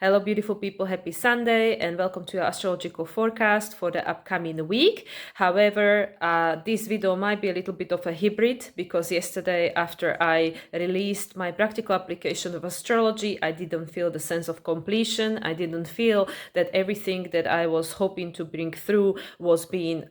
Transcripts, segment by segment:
Hello, beautiful people. Happy Sunday and welcome to your astrological forecast for the upcoming week. However, this video might be a little bit of a hybrid because yesterday after I released my practical application of astrology, I didn't feel the sense of completion. I didn't feel that everything that I was hoping to bring through was being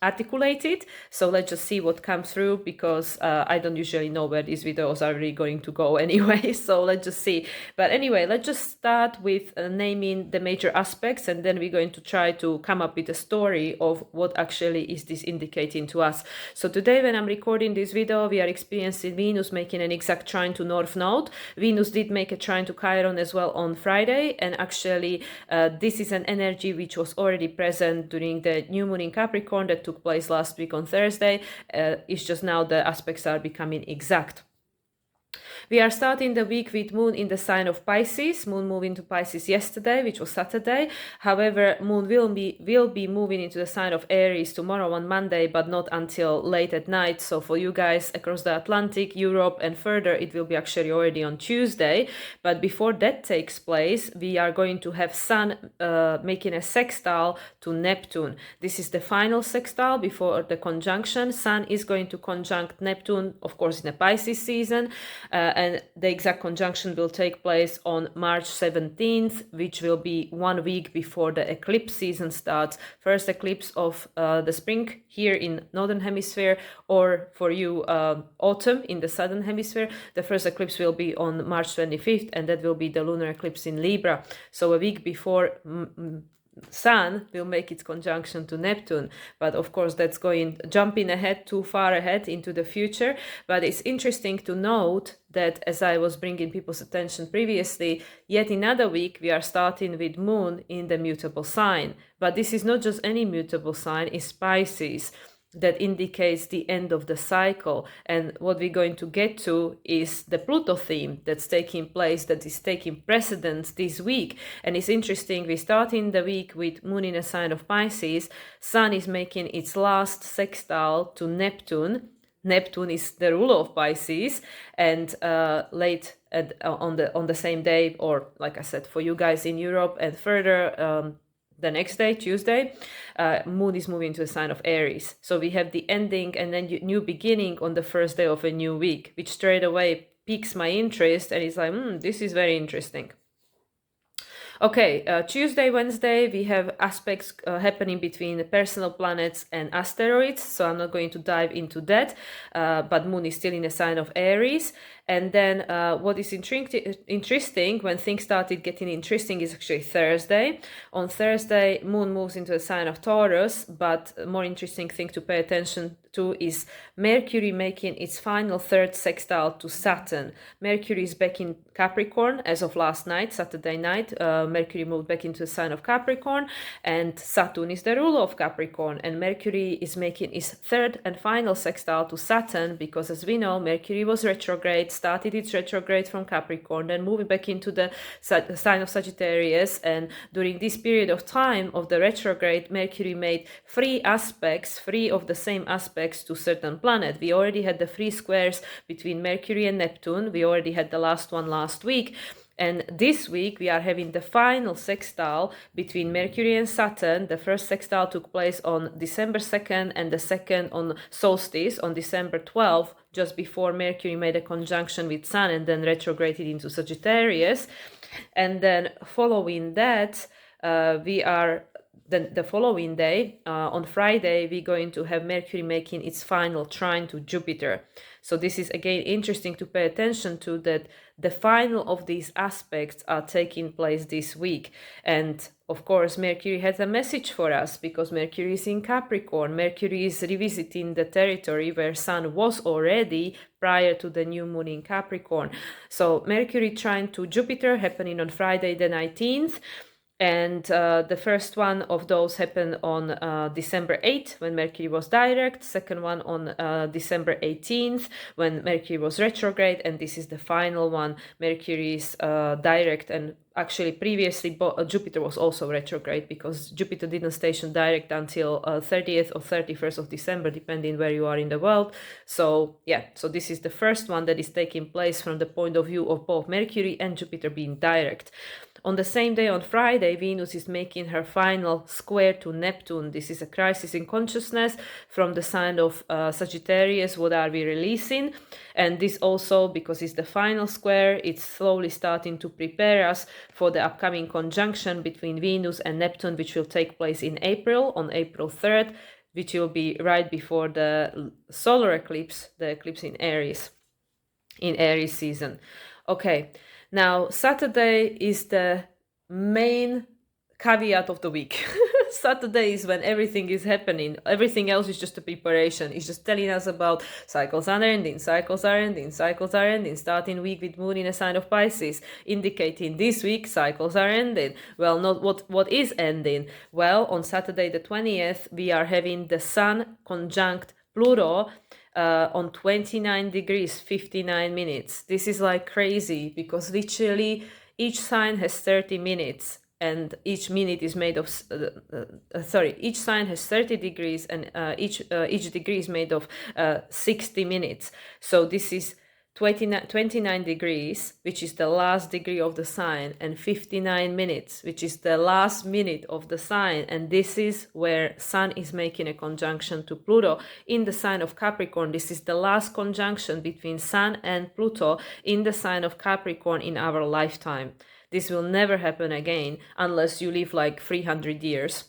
articulated. So let's just see what comes through because I don't usually know where these videos are really going to go anyway. So let's just see. But anyway, let's just start with naming the major aspects, and then we're going to try to come up with a story of what actually is this indicating to us. So today when I'm recording this video, we are experiencing Venus making an exact trine to North Node. Venus did make a trine to Chiron as well on Friday, and actually this is an energy which was already present during the new moon in Capricorn that took place last week on Thursday. It's just now the aspects are becoming exact. We are starting the week with Moon in the sign of Pisces. Moon moved into Pisces yesterday, which was Saturday. However, Moon will be moving into the sign of Aries tomorrow on Monday, but not until late at night. So for you guys across the Atlantic, Europe and further, it will be actually already on Tuesday. But before that takes place, we are going to have Sun making a sextile to Neptune. This is the final sextile before the conjunction. Sun is going to conjunct Neptune, of course, in a Pisces season. And the exact conjunction will take place on March 17th, which will be 1 week before the eclipse season starts. First eclipse of the spring here in Northern Hemisphere, or for you, autumn in the Southern Hemisphere. The first eclipse will be on March 25th, and that will be the lunar eclipse in Libra. So a week before Sun will make its conjunction to Neptune, but of course that's jumping ahead too far ahead into the future. But it's interesting to note that, as I was bringing people's attention previously, yet another week we are starting with Moon in the mutable sign. But this is not just any mutable sign, it's Pisces. That indicates the end of the cycle. And what we're going to get to is the Pluto theme that's taking place, that is taking precedence this week. And it's interesting, we're starting the week with Moon in a sign of Pisces. Sun is making its last sextile to Neptune. Neptune is the ruler of Pisces, and on the same day, or like I said, for you guys in Europe and further, the next day, Tuesday, Moon is moving to the sign of Aries. So we have the ending and then new beginning on the first day of a new week, which straight away piques my interest, and it's like, this is very interesting. Okay, Tuesday, Wednesday, we have aspects happening between the personal planets and asteroids, so I'm not going to dive into that, but Moon is still in the sign of Aries. And then what is interesting, when things started getting interesting, is actually Thursday. On Thursday, Moon moves into the sign of Taurus, but a more interesting thing to pay attention to is Mercury making its final third sextile to Saturn. Mercury is back in Capricorn as of last night, Saturday night. Mercury moved back into the sign of Capricorn, and Saturn is the ruler of Capricorn. And Mercury is making its third and final sextile to Saturn because, as we know, Mercury was retrograde, started its retrograde from Capricorn, then moving back into the sign of Sagittarius. And during this period of time of the retrograde, Mercury made three of the same aspects to certain planet. We already had the 3 squares between Mercury and Neptune. We already had the last one last week. And this week we are having the final sextile between Mercury and Saturn. The first sextile took place on December 2nd, and the second on solstice on December 12th, just before Mercury made a conjunction with Sun and then retrograded into Sagittarius. And then following that, the following day, on Friday, we're going to have Mercury making its final trine to Jupiter. So this is again interesting to pay attention to, that the final of these aspects are taking place this week. And of course, Mercury has a message for us because Mercury is in Capricorn. Mercury is revisiting the territory where Sun was already prior to the new moon in Capricorn. So Mercury trine to Jupiter happening on Friday the 19th. And the first one of those happened on December 8th when Mercury was direct, second one on December 18th when Mercury was retrograde, and this is the final one. Mercury is direct, and actually previously Jupiter was also retrograde because Jupiter didn't station direct until 30th or 31st of December, depending where you are in the world. So yeah, so this is the first one that is taking place from the point of view of both Mercury and Jupiter being direct. On the same day, on Friday, Venus is making her final square to Neptune. This is a crisis in consciousness from the sign of Sagittarius. What are we releasing? And this also, because it's the final square, it's slowly starting to prepare us for the upcoming conjunction between Venus and Neptune, which will take place in April, on April 3rd, which will be right before the solar eclipse, the eclipse in Aries season. Okay, now Saturday is the main caveat of the week. Saturday is when everything is happening. Everything else is just a preparation. It's just telling us about cycles are ending, cycles are ending, cycles are ending. Starting week with moon in a sign of Pisces, indicating this week cycles are ending. Well, not what is ending. Well, on Saturday the 20th, we are having the Sun conjunct Pluto on 29 degrees 59 minutes. This is like crazy, because literally each sign has 30 minutes, and each minute is made of each sign has 30 degrees, and each degree is made of 60 minutes. So this is 29 degrees, which is the last degree of the sign, and 59 minutes, which is the last minute of the sign. And this is where Sun is making a conjunction to Pluto in the sign of Capricorn. This is the last conjunction between Sun and Pluto in the sign of Capricorn in our lifetime. This will never happen again unless you live like 300 years.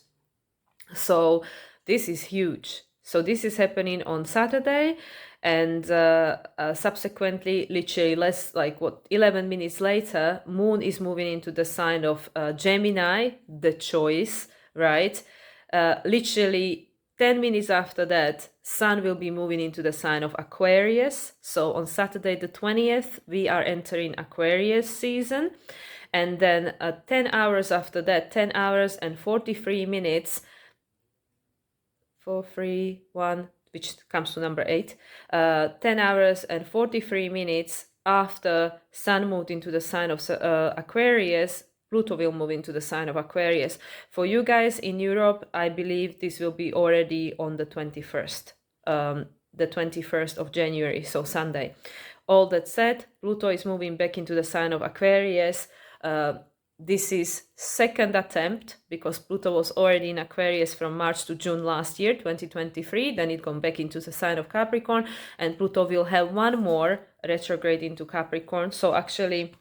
So this is huge. So this is happening on Saturday, and subsequently, literally 11 minutes later, Moon is moving into the sign of Gemini, the choice, right? Literally 10 minutes after that, Sun will be moving into the sign of Aquarius. So on Saturday the 20th, we are entering Aquarius season. And then 10 hours after that, 10 hours and 43 minutes, 4, 3, 1, which comes to number 8, 10 hours and 43 minutes after Sun moved into the sign of Aquarius, Pluto will move into the sign of Aquarius. For you guys in Europe, I believe this will be already on the 21st, the 21st of January, so Sunday. All that said, Pluto is moving back into the sign of Aquarius. This is second attempt, because Pluto was already in Aquarius from March to June last year, 2023. Then it gone back into the sign of Capricorn, and Pluto will have one more retrograde into Capricorn. So actually,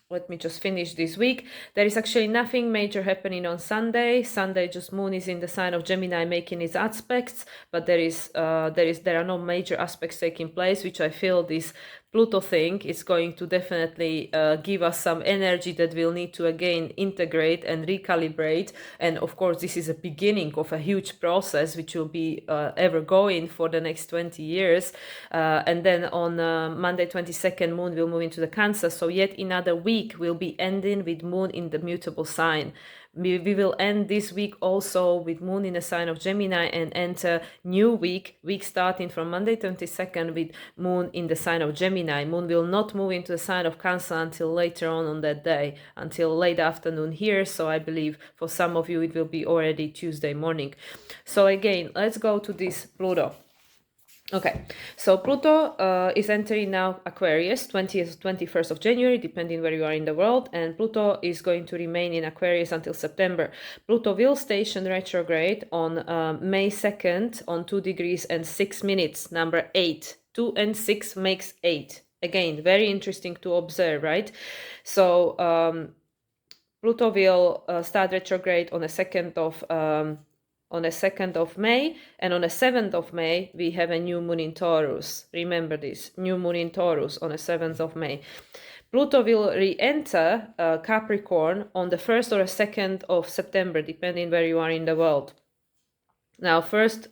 let me just finish this week. There is actually nothing major happening on Sunday. Sunday, just Moon is in the sign of Gemini making its aspects, but there are no major aspects taking place, which I feel this Pluto thing is going to definitely give us some energy that we'll need to again integrate and recalibrate. And of course, this is a beginning of a huge process which will be ever going for the next 20 years. And then on Monday 22nd, Moon will move into the Cancer. So yet another week will be ending with Moon in the mutable sign. We will end this week also with Moon in the sign of Gemini, and enter new week starting from Monday 22nd with Moon in the sign of Gemini. Moon will not move into the sign of Cancer until later on that day, until late afternoon here. So I believe for some of you it will be already Tuesday morning. So again, let's go to this Pluto. Okay, so Pluto is entering now Aquarius, 20th, 21st of January, depending where you are in the world, and Pluto is going to remain in Aquarius until September. Pluto will station retrograde on May 2nd on 2 degrees and 6 minutes, number 8. 2 and 6 makes 8. Again, very interesting to observe, right? So Pluto will start retrograde on the 2nd of May, and on the 7th of May, we have a new moon in Taurus. Remember this, new moon in Taurus on the 7th of May. Pluto will re-enter Capricorn on the 1st or the 2nd of September, depending where you are in the world. Now, 1st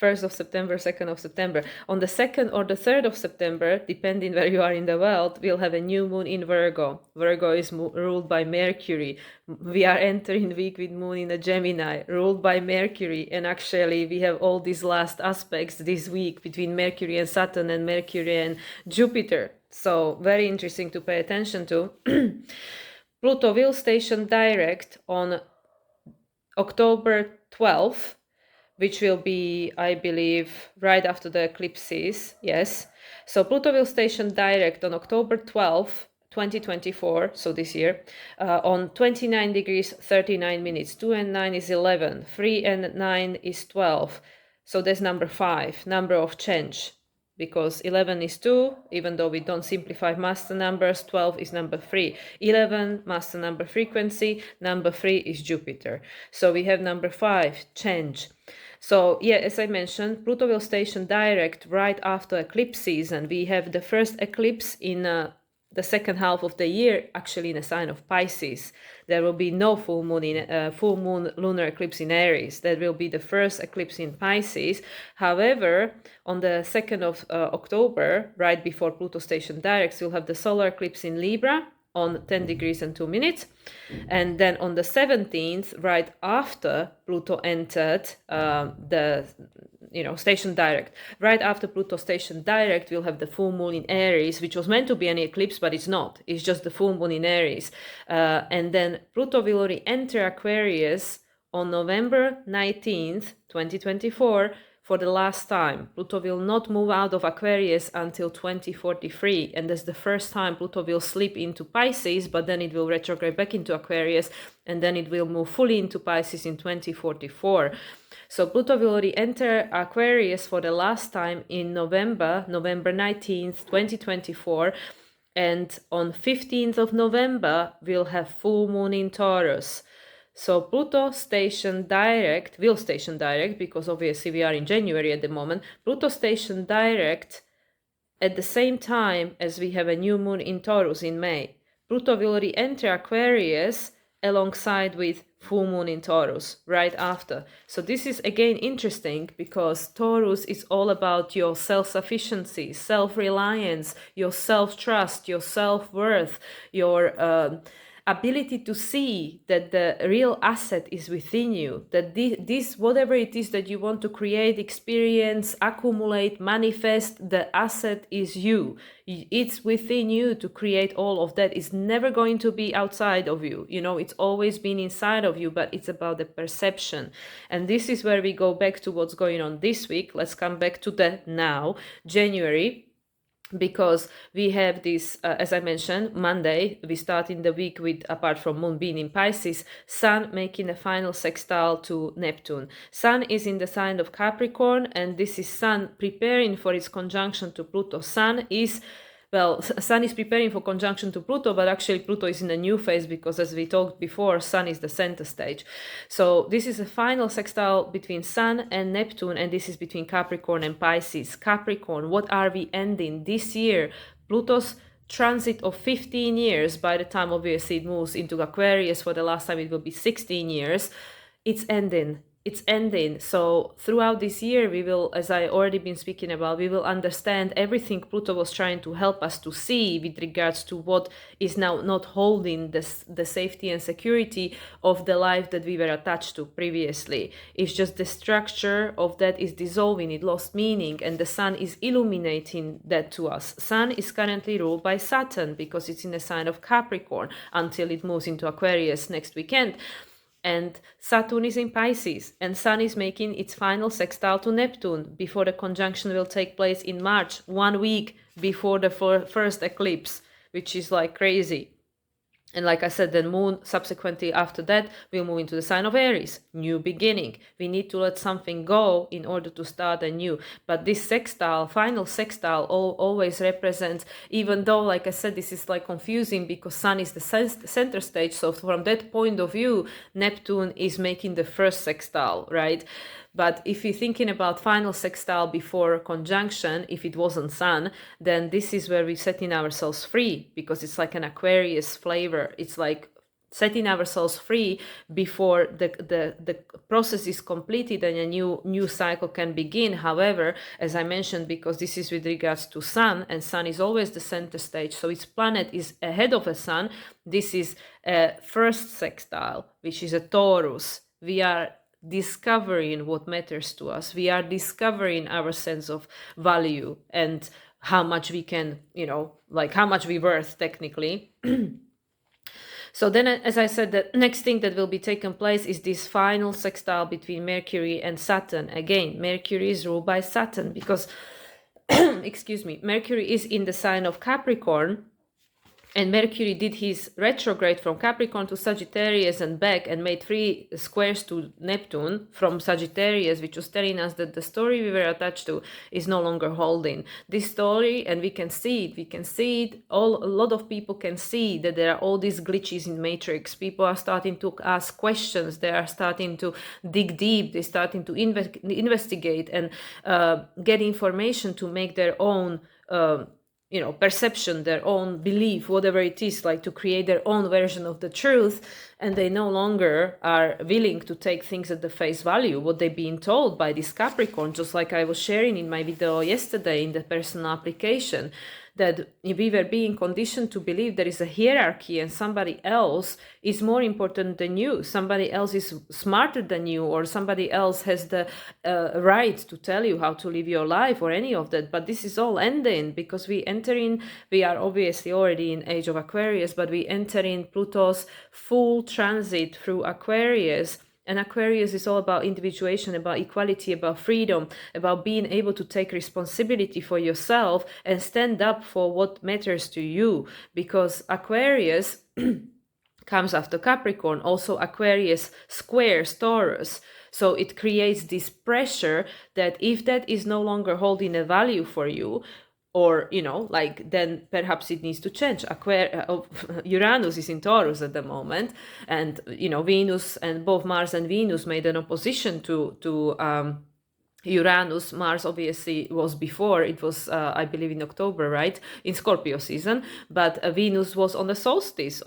of September, 2nd of September. On the 2nd or the 3rd of September, depending where you are in the world, we'll have a new moon in Virgo. Virgo is ruled by Mercury. We are entering week with moon in a Gemini, ruled by Mercury. And actually, we have all these last aspects this week between Mercury and Saturn and Mercury and Jupiter. So very interesting to pay attention to. Pluto will station direct on October 12th, which will be, I believe, right after the eclipses. Yes. So Pluto will station direct on October 12th 2024, so this year, on 29 degrees 39 minutes. 2 and 9 is 11, 3 and 9 is 12. So there's number 5, number of change, because 11 is 2, even though we don't simplify master numbers. 12 is number 3. 11, master number frequency. Number 3 is Jupiter. So we have number 5, change. So yeah, as I mentioned, Pluto will station direct right after eclipse season. We have the first eclipse in the second half of the year, actually in a sign of Pisces. There will be no full moon lunar eclipse in Aries. That will be the first eclipse in Pisces. However, on the 2nd of October, right before Pluto station directs, we'll have the solar eclipse in Libra on 10 degrees and 2 minutes. And then on the 17th, right after Pluto entered station direct, right after Pluto station direct, we'll have the full moon in Aries, which was meant to be an eclipse, but it's not. It's just the full moon in Aries. And then Pluto will re-enter Aquarius on November 19th, 2024, for the last time. Pluto will not move out of Aquarius until 2043, and that's the first time Pluto will slip into Pisces, but then it will retrograde back into Aquarius, and then it will move fully into Pisces in 2044. So Pluto will re-enter Aquarius for the last time in November 19th, 2024, and on 15th of November, we'll have full moon in Taurus. So Pluto will station direct, because obviously we are in January at the moment. Pluto station direct at the same time as we have a new moon in Taurus in May. Pluto will re-enter Aquarius alongside with full moon in Taurus right after. So this is again interesting, because Taurus is all about your self-sufficiency, self-reliance, your self-trust, your self-worth, your ability to see that the real asset is within you, that this whatever it is that you want to create, experience, accumulate, manifest, the asset is you. It's within you to create all of that. It's never going to be outside of you. It's always been inside of you, but it's about the perception. And this is where we go back to what's going on this week. Let's come back to the now, January. Because we have this, as I mentioned, Monday, we start in the week with, apart from Moon being in Pisces, Sun making a final sextile to Neptune. Sun is in the sign of Capricorn, and this is Sun preparing for its conjunction to Pluto. Sun is preparing for conjunction to Pluto, but actually Pluto is in a new phase, because as we talked before, Sun is the center stage. So this is a final sextile between Sun and Neptune, and this is between Capricorn and Pisces. Capricorn, what are we ending this year? Pluto's transit of 15 years, by the time obviously it moves into Aquarius, for the last time it will be 16 years. It's ending. So throughout this year, we will, as I already been speaking about, we will understand everything Pluto was trying to help us to see with regards to what is now not holding the safety and security of the life that we were attached to previously. It's just the structure of that is dissolving, it lost meaning, and the Sun is illuminating that to us. Sun is currently ruled by Saturn, because it's in the sign of Capricorn until it moves into Aquarius next weekend. And Saturn is in Pisces, and Sun is making its final sextile to Neptune before the conjunction will take place in March, 1 week before the first eclipse, which is like crazy. And like I said, the Moon subsequently after that will move into the sign of Aries, new beginning. We need to let something go in order to start anew. But this sextile, final sextile, always represents, even though, like I said, this is like confusing because Sun is the center stage. So from that point of view, Neptune is making the first sextile, right? But if you're thinking about final sextile before conjunction, if it wasn't Sun, then this is where we're setting ourselves free, because it's like an Aquarius flavor. It's like setting ourselves free before the process is completed and a new cycle can begin. However, as I mentioned, because this is with regards to Sun, and Sun is always the center stage, so its planet is ahead of a Sun. This is a first sextile, which is a Taurus. We are discovering what matters to us. We are discovering our sense of value and how much we can, like how much we worth technically. So then, as I said, the next thing that will be taking place is this final sextile between Mercury and Saturn. Again, Mercury is ruled by Saturn because, excuse me, Mercury is in the sign of Capricorn. And Mercury did his retrograde from Capricorn to Sagittarius and back, and made 3 squares to Neptune from Sagittarius, which was telling us that the story we were attached to is no longer holding. This story, and we can see it, a lot of people can see that there are all these glitches in Matrix. People are starting to ask questions, they are starting to dig deep, they're starting to investigate and get information to make their own perception, their own belief, whatever it is, like to create their own version of the truth. And they no longer are willing to take things at the face value, what they're being told by this Capricorn, just like I was sharing in my video yesterday in the personal application, that we were being conditioned to believe there is a hierarchy and somebody else is more important than you, somebody else is smarter than you, or somebody else has the right to tell you how to live your life, or any of that. But this is all ending, because we are obviously already in age of Aquarius, but we enter in Pluto's full transit through Aquarius. And Aquarius is all about individuation, about equality, about freedom, about being able to take responsibility for yourself and stand up for what matters to you. Because Aquarius comes after Capricorn. Also, Aquarius squares Taurus. So it creates this pressure that if that is no longer holding a value for you, or then perhaps it needs to change. Uranus is in Taurus at the moment, and Venus, and both Mars and Venus made an opposition to Uranus. Mars obviously was before, it was I believe in October, right, in Scorpio season, but Venus was on the solstice.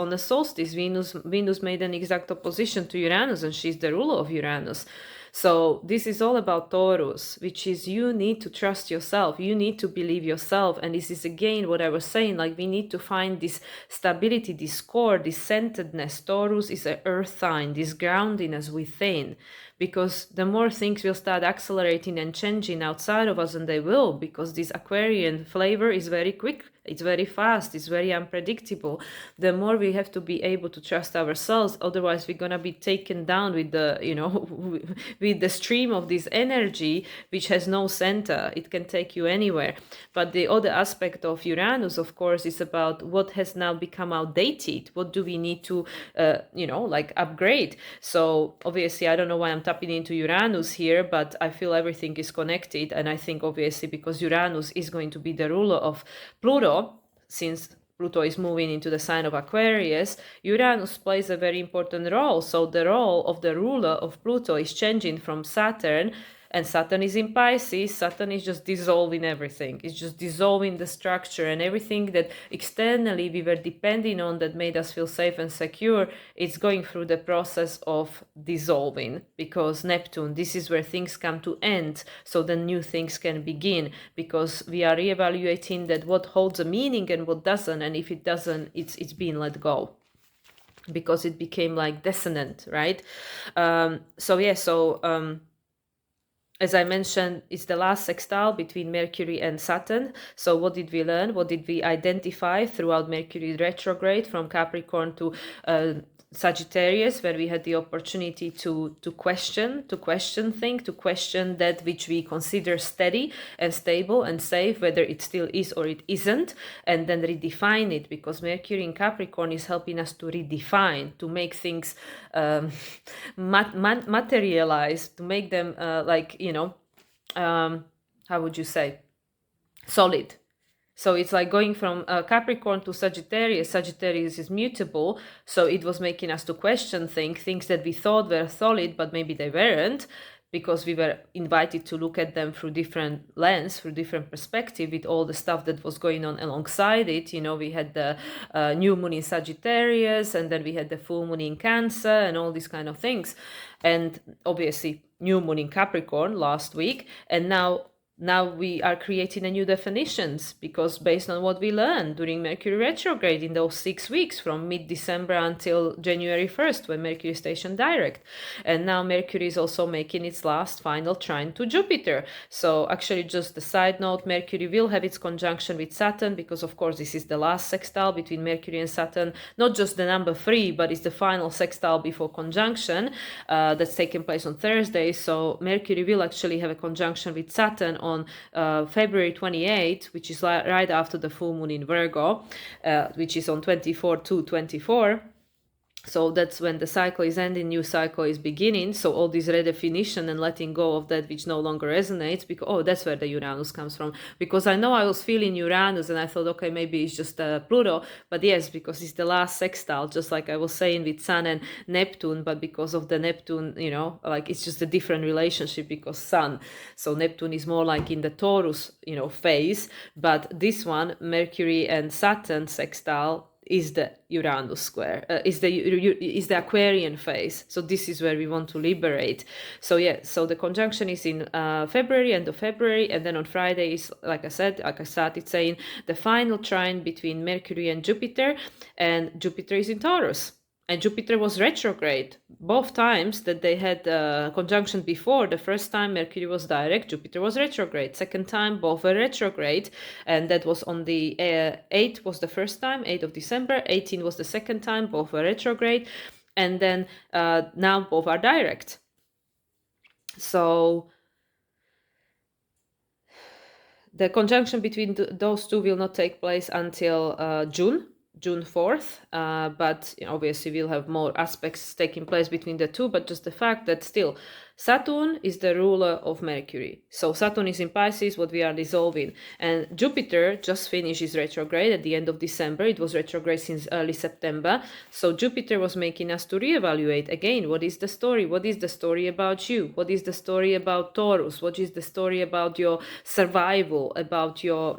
Venus made an exact opposition to Uranus, and she's the ruler of Uranus. So this is all about Taurus, which is you need to trust yourself, you need to believe yourself. And this is again what I was saying, like we need to find this stability, this core, this centeredness. Taurus is an earth sign, this groundiness within, because the more things will start accelerating and changing outside of us, and they will, because this Aquarian flavor is very quick, it's very fast, it's very unpredictable, the more we have to be able to trust ourselves. Otherwise we're gonna be taken down with the with the stream of this energy, which has no center. It can take you anywhere. But the other aspect of Uranus, of course, is about what has now become outdated. What do we need to upgrade? So obviously I don't know why I'm tapping into Uranus here, but I feel everything is connected. And I think obviously because Uranus is going to be the ruler of Pluto, since Pluto is moving into the sign of Aquarius, Uranus plays a very important role. So the role of the ruler of Pluto is changing from Saturn, and Saturn is in Pisces. Saturn is just dissolving everything. It's just dissolving the structure, and everything that externally we were depending on that made us feel safe and secure, it's going through the process of dissolving, because Neptune, this is where things come to end, so then new things can begin, because we are reevaluating that what holds a meaning and what doesn't, and if it doesn't, it's being let go, because it became like dissonant, right? As I mentioned, it's the last sextile between Mercury and Saturn. So what did we learn? What did we identify throughout Mercury retrograde from Capricorn to Sagittarius, where we had the opportunity to question things, to question that which we consider steady and stable and safe, whether it still is or it isn't, and then redefine it, because Mercury in Capricorn is helping us to redefine, to make things materialize, to make them how would you say, solid. So it's like going from Capricorn to Sagittarius. Sagittarius is mutable, so it was making us to question things that we thought were solid, but maybe they weren't, because we were invited to look at them through different lens, through different perspective, with all the stuff that was going on alongside it. We had the new moon in Sagittarius, and then we had the full moon in Cancer, and all these kind of things. And obviously new moon in Capricorn last week, and now we are creating a new definitions, because based on what we learned during Mercury retrograde in those 6 weeks from mid-December until January 1st, when Mercury stationed direct. And now Mercury is also making its last final trine to Jupiter. So actually, just a side note, Mercury will have its conjunction with Saturn, because of course this is the last sextile between Mercury and Saturn, not just the number 3, but it's the final sextile before conjunction that's taking place on Thursday. So Mercury will actually have a conjunction with Saturn on February 28th, which is right after the full moon in Virgo, which is on 24/2/24. So that's when the cycle is ending, new cycle is beginning. So all this redefinition and letting go of that which no longer resonates, because that's where the Uranus comes from. Because I know I was feeling Uranus and I thought, okay, maybe it's just Pluto, but yes, because it's the last sextile, just like I was saying with Sun and Neptune, but because of the Neptune, like it's just a different relationship because Sun. So Neptune is more like in the Taurus, phase, but this one, Mercury and Saturn sextile, is the Uranus square, is the Aquarian phase. So this is where we want to liberate. So so the conjunction is in February, end of February, and then on Friday is, like I said, like I started saying, the final trine between Mercury and Jupiter, and Jupiter is in Taurus. And Jupiter was retrograde. Both times that they had conjunction before, the first time Mercury was direct, Jupiter was retrograde. Second time, both were retrograde. And that was on the 8th was the first time, 8th of December. 18 was the second time, both were retrograde. And then now both are direct. So the conjunction between those two will not take place until June 4th, but obviously we'll have more aspects taking place between the two, but just the fact that still Saturn is the ruler of Mercury. So Saturn is in Pisces, what we are dissolving, and Jupiter just finishes retrograde at the end of December. It was retrograde since early September. So Jupiter was making us to reevaluate again, what is the story? What is the story about you? What is the story about Taurus? What is the story about your survival, about your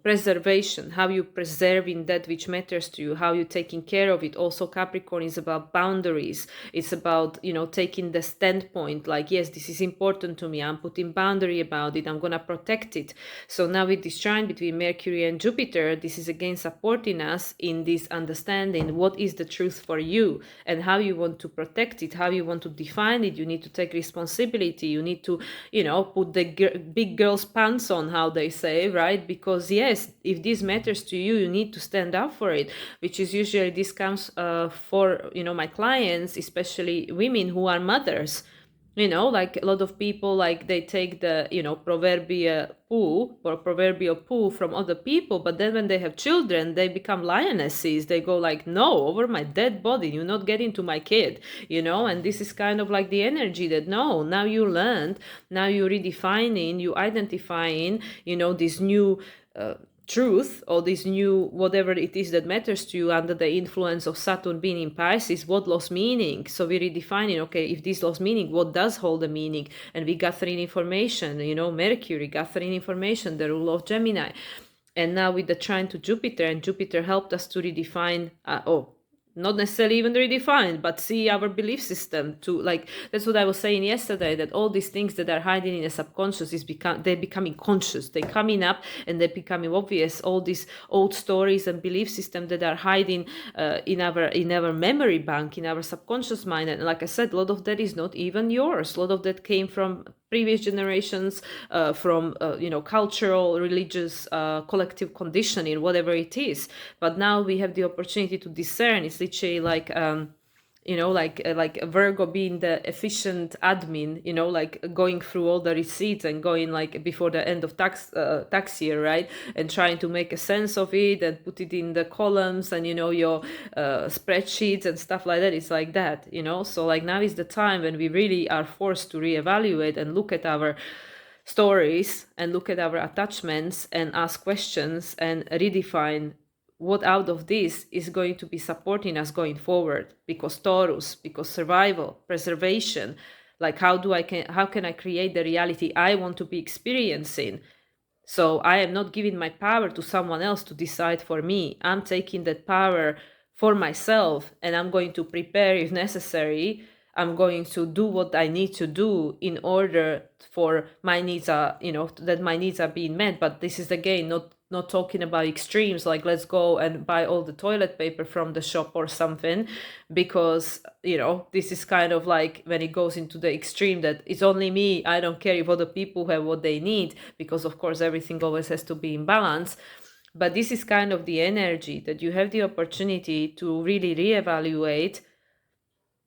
preservation, how you preserving that which matters to you, how you taking care of it. Also Capricorn is about boundaries. It's about taking the standpoint, like, yes, this is important to me, I'm putting boundary about it, I'm gonna protect it. So now with this trine between Mercury and Jupiter, this is again supporting us in this understanding what is the truth for you and how you want to protect it, how you want to define it. You need to take responsibility, you need to put the big girl's pants on, how they say, right? Because yes, if this matters to you, you need to stand up for it, which is usually this comes for my clients, especially women who are mothers. Like a lot of people, like they take the proverbial poo from other people, but then when they have children, they become lionesses. They go like, no, over my dead body, you're not getting to my kid, and this is kind of like the energy that, no, now you learned, now you're redefining, you identifying this new truth, or this new whatever it is that matters to you under the influence of Saturn being in Pisces, what lost meaning. So we're redefining, okay, if this lost meaning, what does hold the meaning? And we gathering information, Mercury gathering information, the rule of Gemini. And now with the trine to Jupiter, and Jupiter helped us to redefine not necessarily even redefined, but see our belief system to, like, that's what I was saying yesterday, that all these things that are hiding in the subconscious they're becoming conscious, they're coming up and they're becoming obvious. All these old stories and belief systems that are hiding in our memory bank, in our subconscious mind. And like I said, a lot of that is not even yours. A lot of that came from previous generations, from cultural, religious, collective conditioning, whatever it is. But now we have the opportunity to discern. It's literally like like a Virgo being the efficient admin, like going through all the receipts and going like before the end of tax year, right? And trying to make a sense of it and put it in the columns and, your spreadsheets and stuff like that. It's like that, So like now is the time when we really are forced to reevaluate and look at our stories and look at our attachments and ask questions and redefine what out of this is going to be supporting us going forward. Because Taurus, because survival, preservation, like how can I create the reality I want to be experiencing? So I am not giving my power to someone else to decide for me. I'm taking that power for myself, and I'm going to prepare if necessary. I'm going to do what I need to do in order for my needs that my needs are being met. But this is again not talking about extremes, like let's go and buy all the toilet paper from the shop or something, because this is kind of like when it goes into the extreme that it's only me, I don't care if other people have what they need, because of course everything always has to be in balance. But this is kind of the energy that you have the opportunity to really reevaluate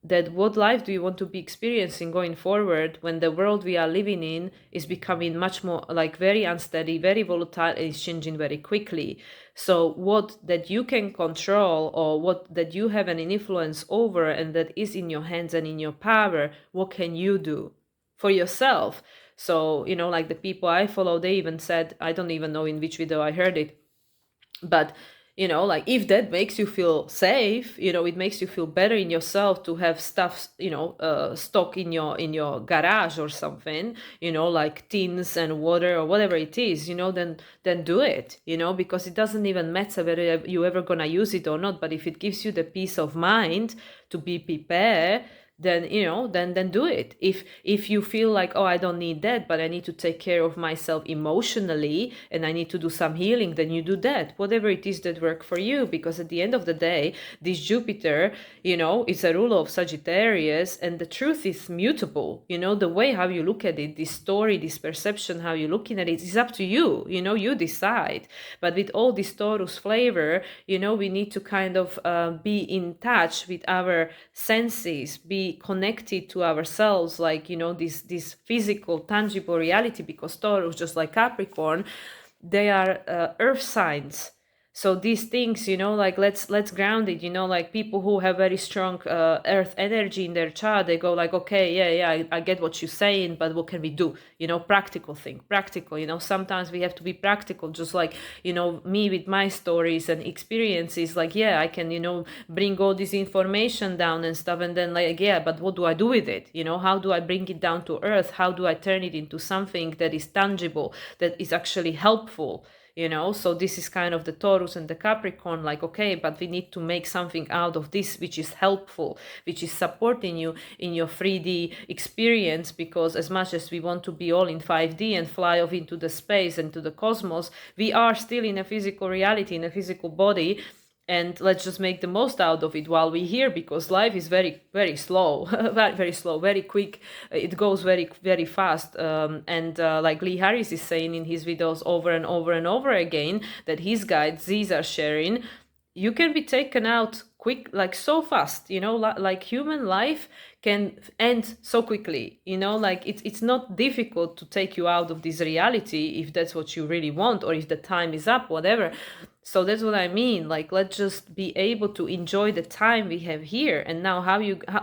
that what life do you want to be experiencing going forward when the world we are living in is becoming much more like very unsteady, very volatile, and is changing very quickly. So what that you can control, or what that you have an influence over, and that is in your hands and in your power, what can you do for yourself? So, like the people I follow, they even said, I don't even know in which video I heard it, but like if that makes you feel safe, it makes you feel better in yourself to have stuff, stock in your garage or something, like tins and water or whatever it is, then do it, because it doesn't even matter whether you ever gonna use it or not. But if it gives you the peace of mind to be prepared, then then do it. If you feel like, oh, I don't need that, but I need to take care of myself emotionally and I need to do some healing, then you do that, whatever it is that work for you. Because at the end of the day, this Jupiter, is a ruler of Sagittarius, and the truth is mutable. The way how you look at it, this story, this perception, how you're looking at it is up to you. You decide. But with all this Taurus flavor, we need to kind of be in touch with our senses, be connected to ourselves, like this physical tangible reality, because Taurus, just like Capricorn, they are earth signs. So these things, like let's ground it, like people who have very strong earth energy in their chart, they go like, okay, yeah, I get what you're saying, but what can we do? Practical thing, practical, sometimes we have to be practical, just like, me with my stories and experiences, like, yeah, I can, bring all this information down and stuff, and then like, yeah, but what do I do with it? How do I bring it down to earth? How do I turn it into something that is tangible, that is actually helpful? So this is kind of the Taurus and the Capricorn, like, okay, but we need to make something out of this which is helpful, which is supporting you in your 3D experience. Because as much as we want to be all in 5D and fly off into the space and to the cosmos, we are still in a physical reality, in a physical body. And let's just make the most out of it while we're here, because life is very, very slow, very, very slow, very quick. It goes very, very fast. And like Lee Harris is saying in his videos over and over and over again, that his guides, these are sharing, you can be taken out quick, like so fast, like human life can end so quickly, like it's not difficult to take you out of this reality if that's what you really want, or if the time is up, whatever. So that's what I mean, like, let's just be able to enjoy the time we have here. And now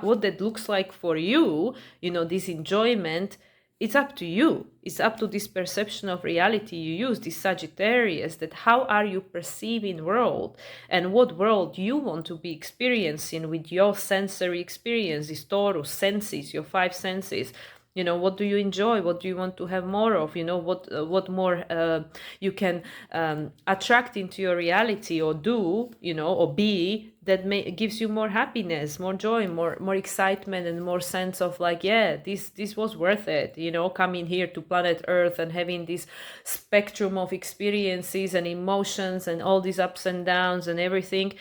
what that looks like for you, this enjoyment, it's up to you. It's up to this perception of reality you use, this Sagittarius, that how are you perceiving world, and what world you want to be experiencing with your sensory experience, this Taurus senses, your 5 senses. What do you enjoy? What do you want to have more of? What more you can attract into your reality, or do, or be, that gives you more happiness, more joy, more excitement, and more sense of like, yeah, this was worth it, coming here to planet Earth and having this spectrum of experiences and emotions and all these ups and downs and everything.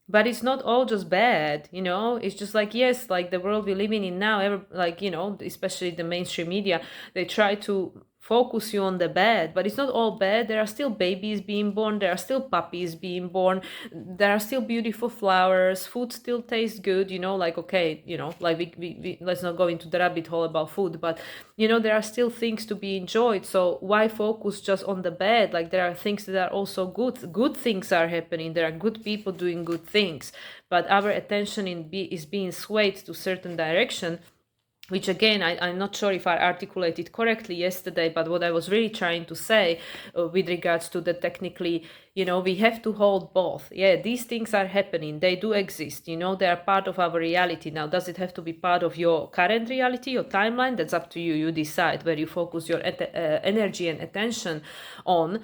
But it's not all just bad, it's just like, yes, like the world we're living in now, like, especially the mainstream media, they try to focus you on the bad, but it's not all bad. There are still babies being born, there are still puppies being born, there are still beautiful flowers, food still tastes good, like, okay, like we let's not go into the rabbit hole about food, but there are still things to be enjoyed. So why focus just on the bad? Like, there are things that are also good things are happening, there are good people doing good things, but our attention is being swayed to certain direction, which again, I'm not sure if I articulated correctly yesterday, but what I was really trying to say with regards to the technically, we have to hold both. Yeah, these things are happening. They do exist. They are part of our reality. Now, does it have to be part of your current reality, your timeline? That's up to you. You decide where you focus your energy and attention on.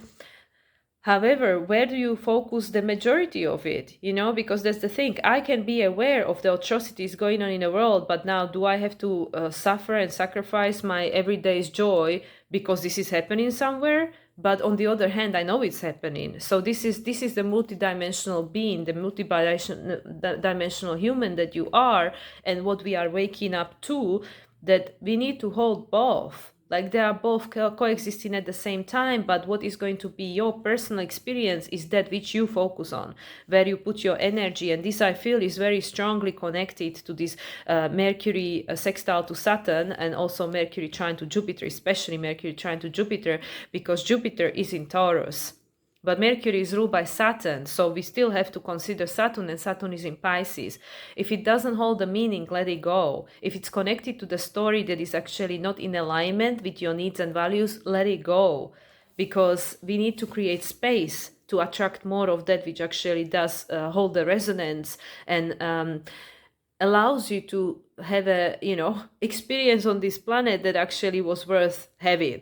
However, where do you focus the majority of it? Because that's the thing. I can be aware of the atrocities going on in the world, but now do I have to suffer and sacrifice my everyday's joy because this is happening somewhere? But on the other hand, I know it's happening. So this is the multidimensional being, the multidimensional human that you are, and what we are waking up to, that we need to hold both. Like they are both coexisting at the same time, but what is going to be your personal experience is that which you focus on, where you put your energy. And this, I feel, is very strongly connected to this Mercury sextile to Saturn, and also Mercury trine to Jupiter, especially Mercury trine to Jupiter, because Jupiter is in Taurus. But Mercury is ruled by Saturn, so we still have to consider Saturn, and Saturn is in Pisces. If it doesn't hold a meaning, let it go. If it's connected to the story that is actually not in alignment with your needs and values, let it go. Because we need to create space to attract more of that which actually does hold the resonance and allows you to have a, experience on this planet that actually was worth having.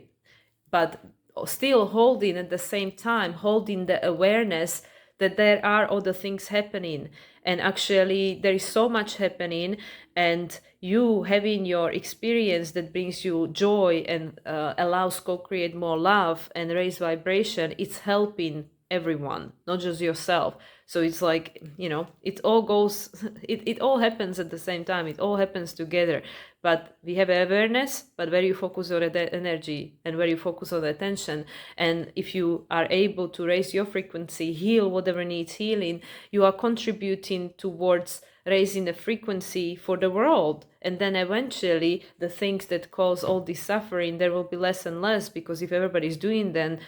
But still holding at the same time, holding the awareness that there are other things happening, and actually there is so much happening, and you having your experience that brings you joy and allows co-create more love and raise vibration, it's helping everyone, not just yourself. So it's like, it all goes, it all happens at the same time, it all happens together. But we have awareness, but where you focus on the energy and where you focus on the attention, and if you are able to raise your frequency, heal whatever needs healing, you are contributing towards raising the frequency for the world. And then eventually the things that cause all this suffering, there will be less and less, because if everybody's doing the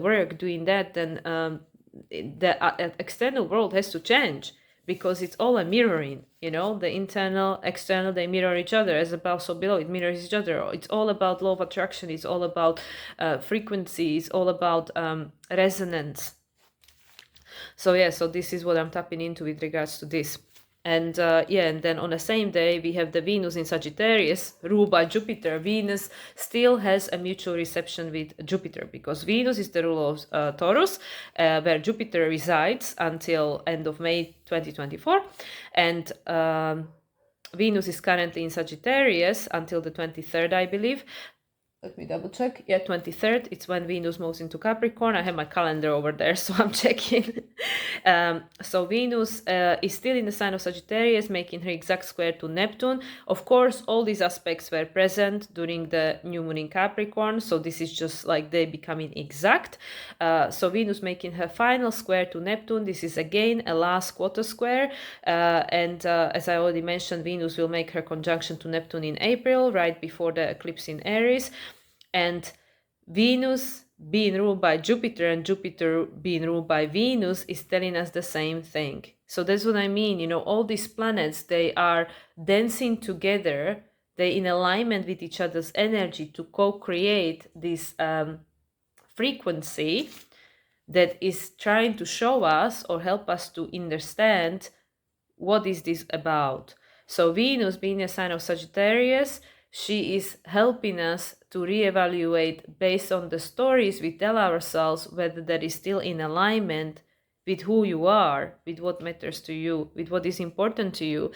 work, doing that, then the external world has to change, because it's all a mirroring, the internal, external, they mirror each other. As above, so below, it mirrors each other. It's all about law of attraction. It's all about frequency. It's all about resonance. So this is what I'm tapping into with regards to this. And and then on the same day, we have the Venus in Sagittarius, ruled by Jupiter. Venus still has a mutual reception with Jupiter, because Venus is the ruler of Taurus, where Jupiter resides until end of May 2024. And Venus is currently in Sagittarius until the 23rd, I believe. Let me double check. Yeah, 23rd. It's when Venus moves into Capricorn. I have my calendar over there, so I'm checking. So Venus is still in the sign of Sagittarius, making her exact square to Neptune. Of course, all these aspects were present during the new moon in Capricorn, so this is just like they becoming exact. So Venus making her final square to Neptune. This is again a last quarter square. And as I already mentioned, Venus will make her conjunction to Neptune in April, right before the eclipse in Aries. And Venus being ruled by Jupiter and Jupiter being ruled by Venus is telling us the same thing. So that's what I mean, all these planets, they are dancing together, they're in alignment with each other's energy to co-create this frequency that is trying to show us or help us to understand what is this about. So Venus being a sign of Sagittarius, she is helping us to reevaluate based on the stories we tell ourselves, whether that is still in alignment with who you are, with what matters to you, with what is important to you,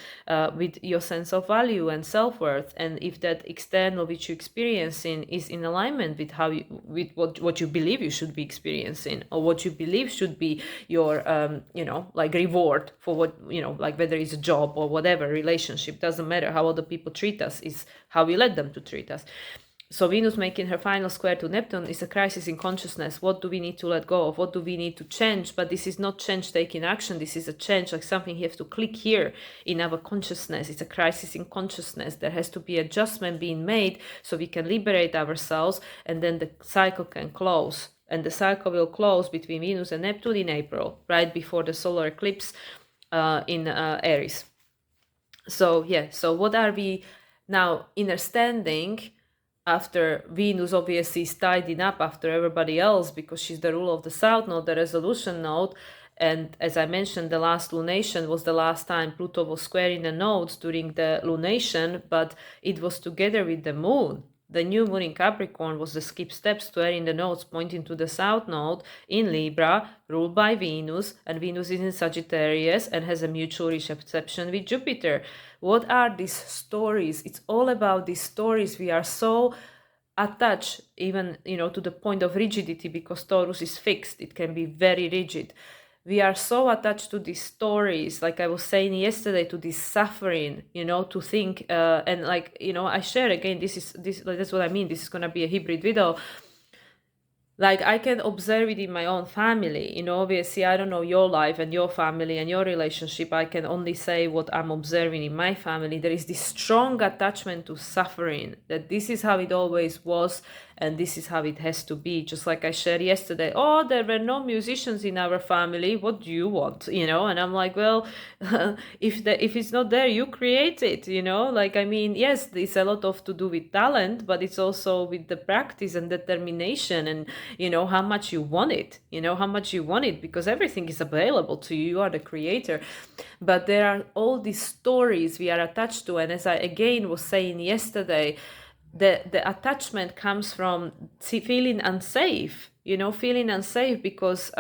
with your sense of value and self-worth, and if that external which you're experiencing is in alignment with with what you believe you should be experiencing, or what you believe should be your like reward for what, like whether it's a job or whatever relationship, doesn't matter. How other people treat us is how we let them to treat us. So Venus making her final square to Neptune is a crisis in consciousness. What do we need to let go of? What do we need to change? But this is not change taking action. This is a change, like something you have to click here in our consciousness. It's a crisis in consciousness. There has to be adjustment being made so we can liberate ourselves, and then the cycle can close. And the cycle will close between Venus and Neptune in April, right before the solar eclipse in Aries. So what are we now understanding? After Venus obviously is tidying up after everybody else, because she's the ruler of the South Node, the resolution node. And as I mentioned, the last lunation was the last time Pluto was squaring the nodes during the lunation, but it was together with the moon. The new moon in Capricorn was the skip step, squaring the nodes pointing to the South Node in Libra, ruled by Venus, and Venus is in Sagittarius and has a mutual reception with Jupiter. What are these stories? It's all about these stories. We are so attached, even, to the point of rigidity, because Taurus is fixed. It can be very rigid. we are so attached to these stories, like I was saying yesterday, to this suffering, to think, and like, I share again, that's what I mean, this is going to be a hybrid video. Like, I can observe it in my own family, obviously I don't know your life and your family and your relationship. I can only say what I'm observing in my family. There is this strong attachment to suffering, that this is how it always was and this is how it has to be. Just like I shared yesterday, oh, there were no musicians in our family, what do you want? And I'm like, well, if it's not there, you create it. Like, I mean, yes, it's a lot of to do with talent, but it's also with the practice and determination, and how much you want it, because everything is available to you. You are the creator. But there are all these stories we are attached to, and as I again was saying yesterday, the attachment comes from feeling unsafe, because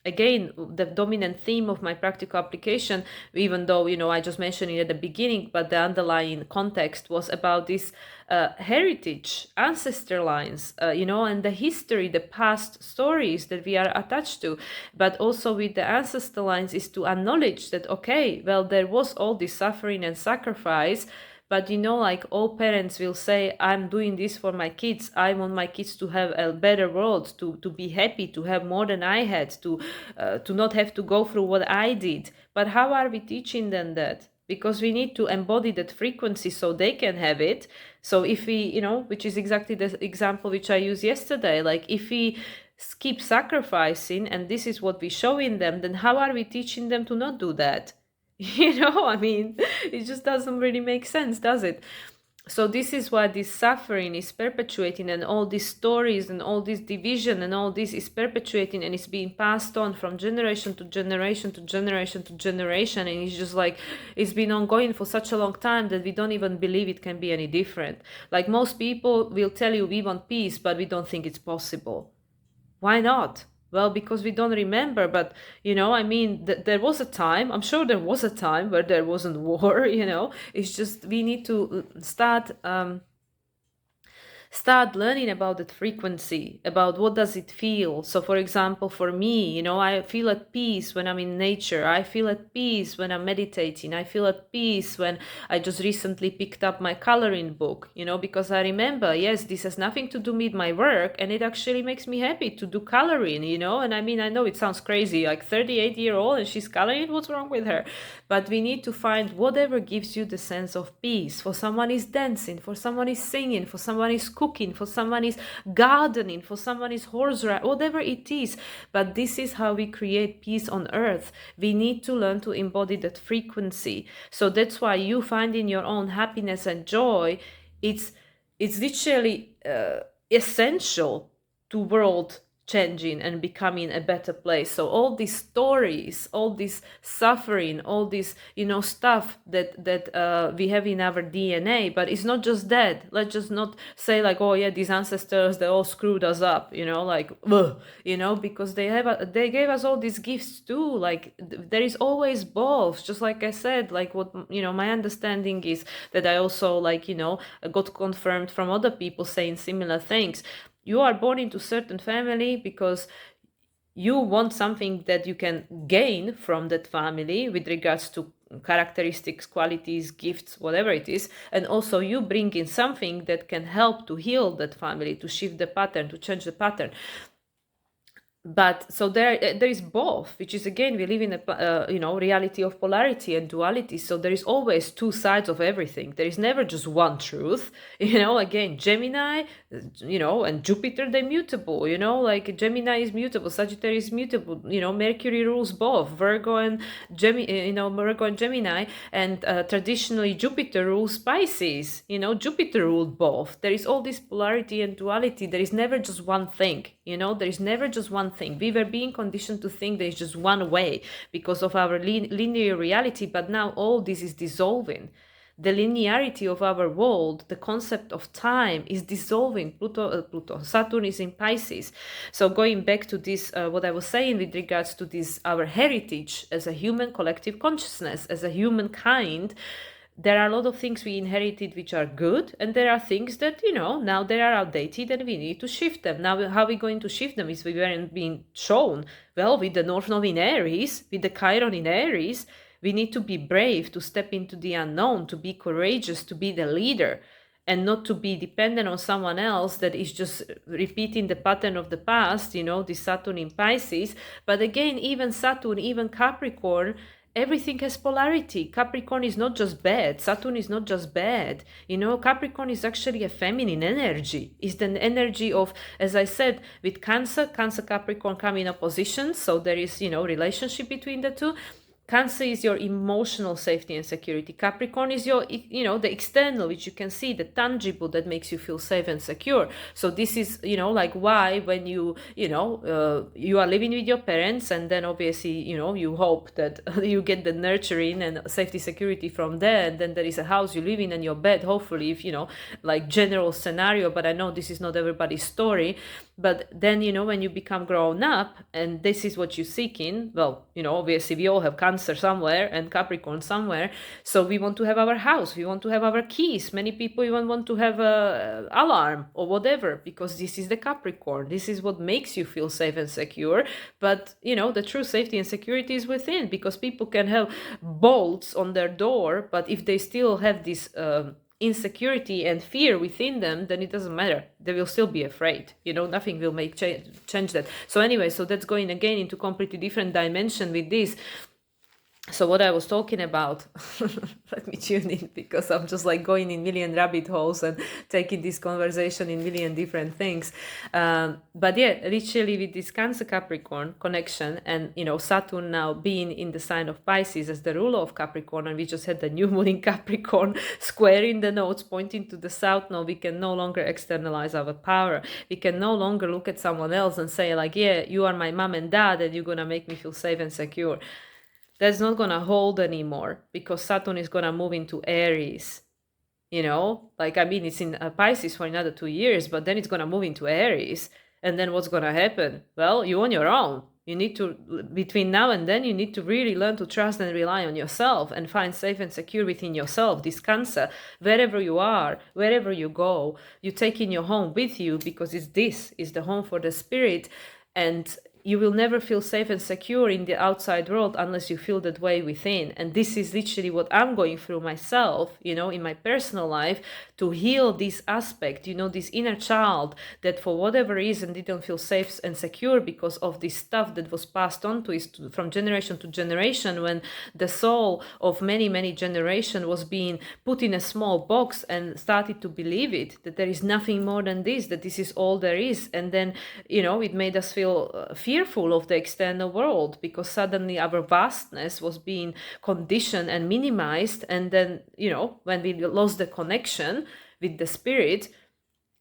again, the dominant theme of my practical application, even though I just mentioned it at the beginning, but the underlying context was about this heritage, ancestor lines, and the history, the past stories that we are attached to. But also with the ancestor lines is to acknowledge that, okay, well, there was all this suffering and sacrifice. But like all parents will say, I'm doing this for my kids. I want my kids to have a better world, to be happy, to have more than I had, to not have to go through what I did. But how are we teaching them that? Because we need to embody that frequency so they can have it. So if we, which is exactly the example which I used yesterday, like if we keep sacrificing and this is what we show in them, then how are we teaching them to not do that? I mean, it just doesn't really make sense, does it? So this is why this suffering is perpetuating, and all these stories and all this division and all this is perpetuating, and it's being passed on from generation to generation to generation to generation, and it's just like it's been ongoing for such a long time that we don't even believe it can be any different. Like, most people will tell you we want peace, but we don't think it's possible. Why not? Well, because we don't remember, but, I mean, there was a time, I'm sure there was a time where there wasn't war, it's just we need to start learning about that frequency, about what does it feel. So for example, for me, I feel at peace when I'm in nature. I feel at peace when I'm meditating. I feel at peace when I just recently picked up my coloring book, because I remember, yes, this has nothing to do with my work, and it actually makes me happy to do coloring, and I mean, I know it sounds crazy, like 38-year-old and she's coloring, what's wrong with her? But we need to find whatever gives you the sense of peace. For someone is dancing, for someone is singing, for someone is cooking, for someone is gardening, for someone is horse riding, whatever it is. But this is how we create peace on earth. We need to learn to embody that frequency. So that's why you finding your own happiness and joy, it's literally essential to world changing and becoming a better place. So all these stories, all this suffering, all this stuff that we have in our DNA, but it's not just that. Let's just not say like, oh yeah, these ancestors, they all screwed us up, like ugh, because they gave us all these gifts too. Like there is always both. Just like I said, like what my understanding is that I also got confirmed from other people saying similar things. You are born into certain family because you want something that you can gain from that family with regards to characteristics, qualities, gifts, whatever it is. And also you bring in something that can help to heal that family, to shift the pattern, to change the pattern. But so there is both, which is, again, we live in a reality of polarity and duality. So there is always two sides of everything. There is never just one truth. Again, Gemini, and Jupiter, they're mutable. Like Gemini is mutable, Sagittarius is mutable. Mercury rules both, Virgo and Gemini, and traditionally Jupiter rules Pisces. Jupiter ruled both. There is all this polarity and duality. There is never just one thing. There is never just one thing. We were being conditioned to think there is just one way because of our linear reality, but now all this is dissolving. The linearity of our world, the concept of time is dissolving. Saturn is in Pisces. So going back to this, what I was saying with regards to this, our heritage as a human collective consciousness, as a humankind, there are a lot of things we inherited which are good, and there are things that, now they are outdated and we need to shift them. Now, how are we going to shift them is we weren't being shown. Well, with the North Node in Aries, with the Chiron in Aries, we need to be brave, to step into the unknown, to be courageous, to be the leader, and not to be dependent on someone else that is just repeating the pattern of the past, the Saturn in Pisces. But again, even Saturn, even Capricorn, everything has polarity. Capricorn is not just bad. Saturn is not just bad. Capricorn is actually a feminine energy. It's the energy of, as I said, with Cancer, Capricorn come in opposition. So there is, relationship between the two. Cancer is your emotional safety and security. Capricorn is your, the external, which you can see, the tangible that makes you feel safe and secure. So this is, like why when you are living with your parents, and then obviously, you hope that you get the nurturing and safety security from there. And then there is a house you live in and your bed, hopefully, if, like general scenario, but I know this is not everybody's story. But then, when you become grown up and this is what you're seeking, well, obviously we all have Cancer somewhere and Capricorn somewhere. So we want to have our house, we want to have our keys. Many people even want to have a alarm or whatever, because this is the Capricorn. This is what makes you feel safe and secure. But, the true safety and security is within, because people can have bolts on their door, but if they still have this insecurity and fear within them, then it doesn't matter. They will still be afraid. Nothing will make change that. So anyway, so that's going again into completely different dimension with this. So what I was talking about, let me tune in, because I'm just like going in million rabbit holes and taking this conversation in million different things. But yeah, literally with this Cancer Capricorn connection, and Saturn now being in the sign of Pisces as the ruler of Capricorn, and we just had the new moon in Capricorn squaring the nodes pointing to the south. Now we can no longer externalize our power. We can no longer look at someone else and say like, yeah, you are my mom and dad and you're gonna make me feel safe and secure. That's not going to hold anymore, because Saturn is going to move into Aries. It's in Pisces for another 2 years, but then it's going to move into Aries. And then what's going to happen? Well, you're on your own. You need to, between now and then, you need to really learn to trust and rely on yourself and find safe and secure within yourself. This Cancer, wherever you are, wherever you go, you take in your home with you, because this is the home for the spirit. And you will never feel safe and secure in the outside world unless you feel that way within. And this is literally what I'm going through myself, in my personal life, to heal this aspect, this inner child that for whatever reason didn't feel safe and secure because of this stuff that was passed on to us from generation to generation, when the soul of many, many generations was being put in a small box and started to believe it, that there is nothing more than this, that this is all there is. And then, it made us feel fearful of the external world, because suddenly our vastness was being conditioned and minimized. And then, when we lost the connection with the spirit,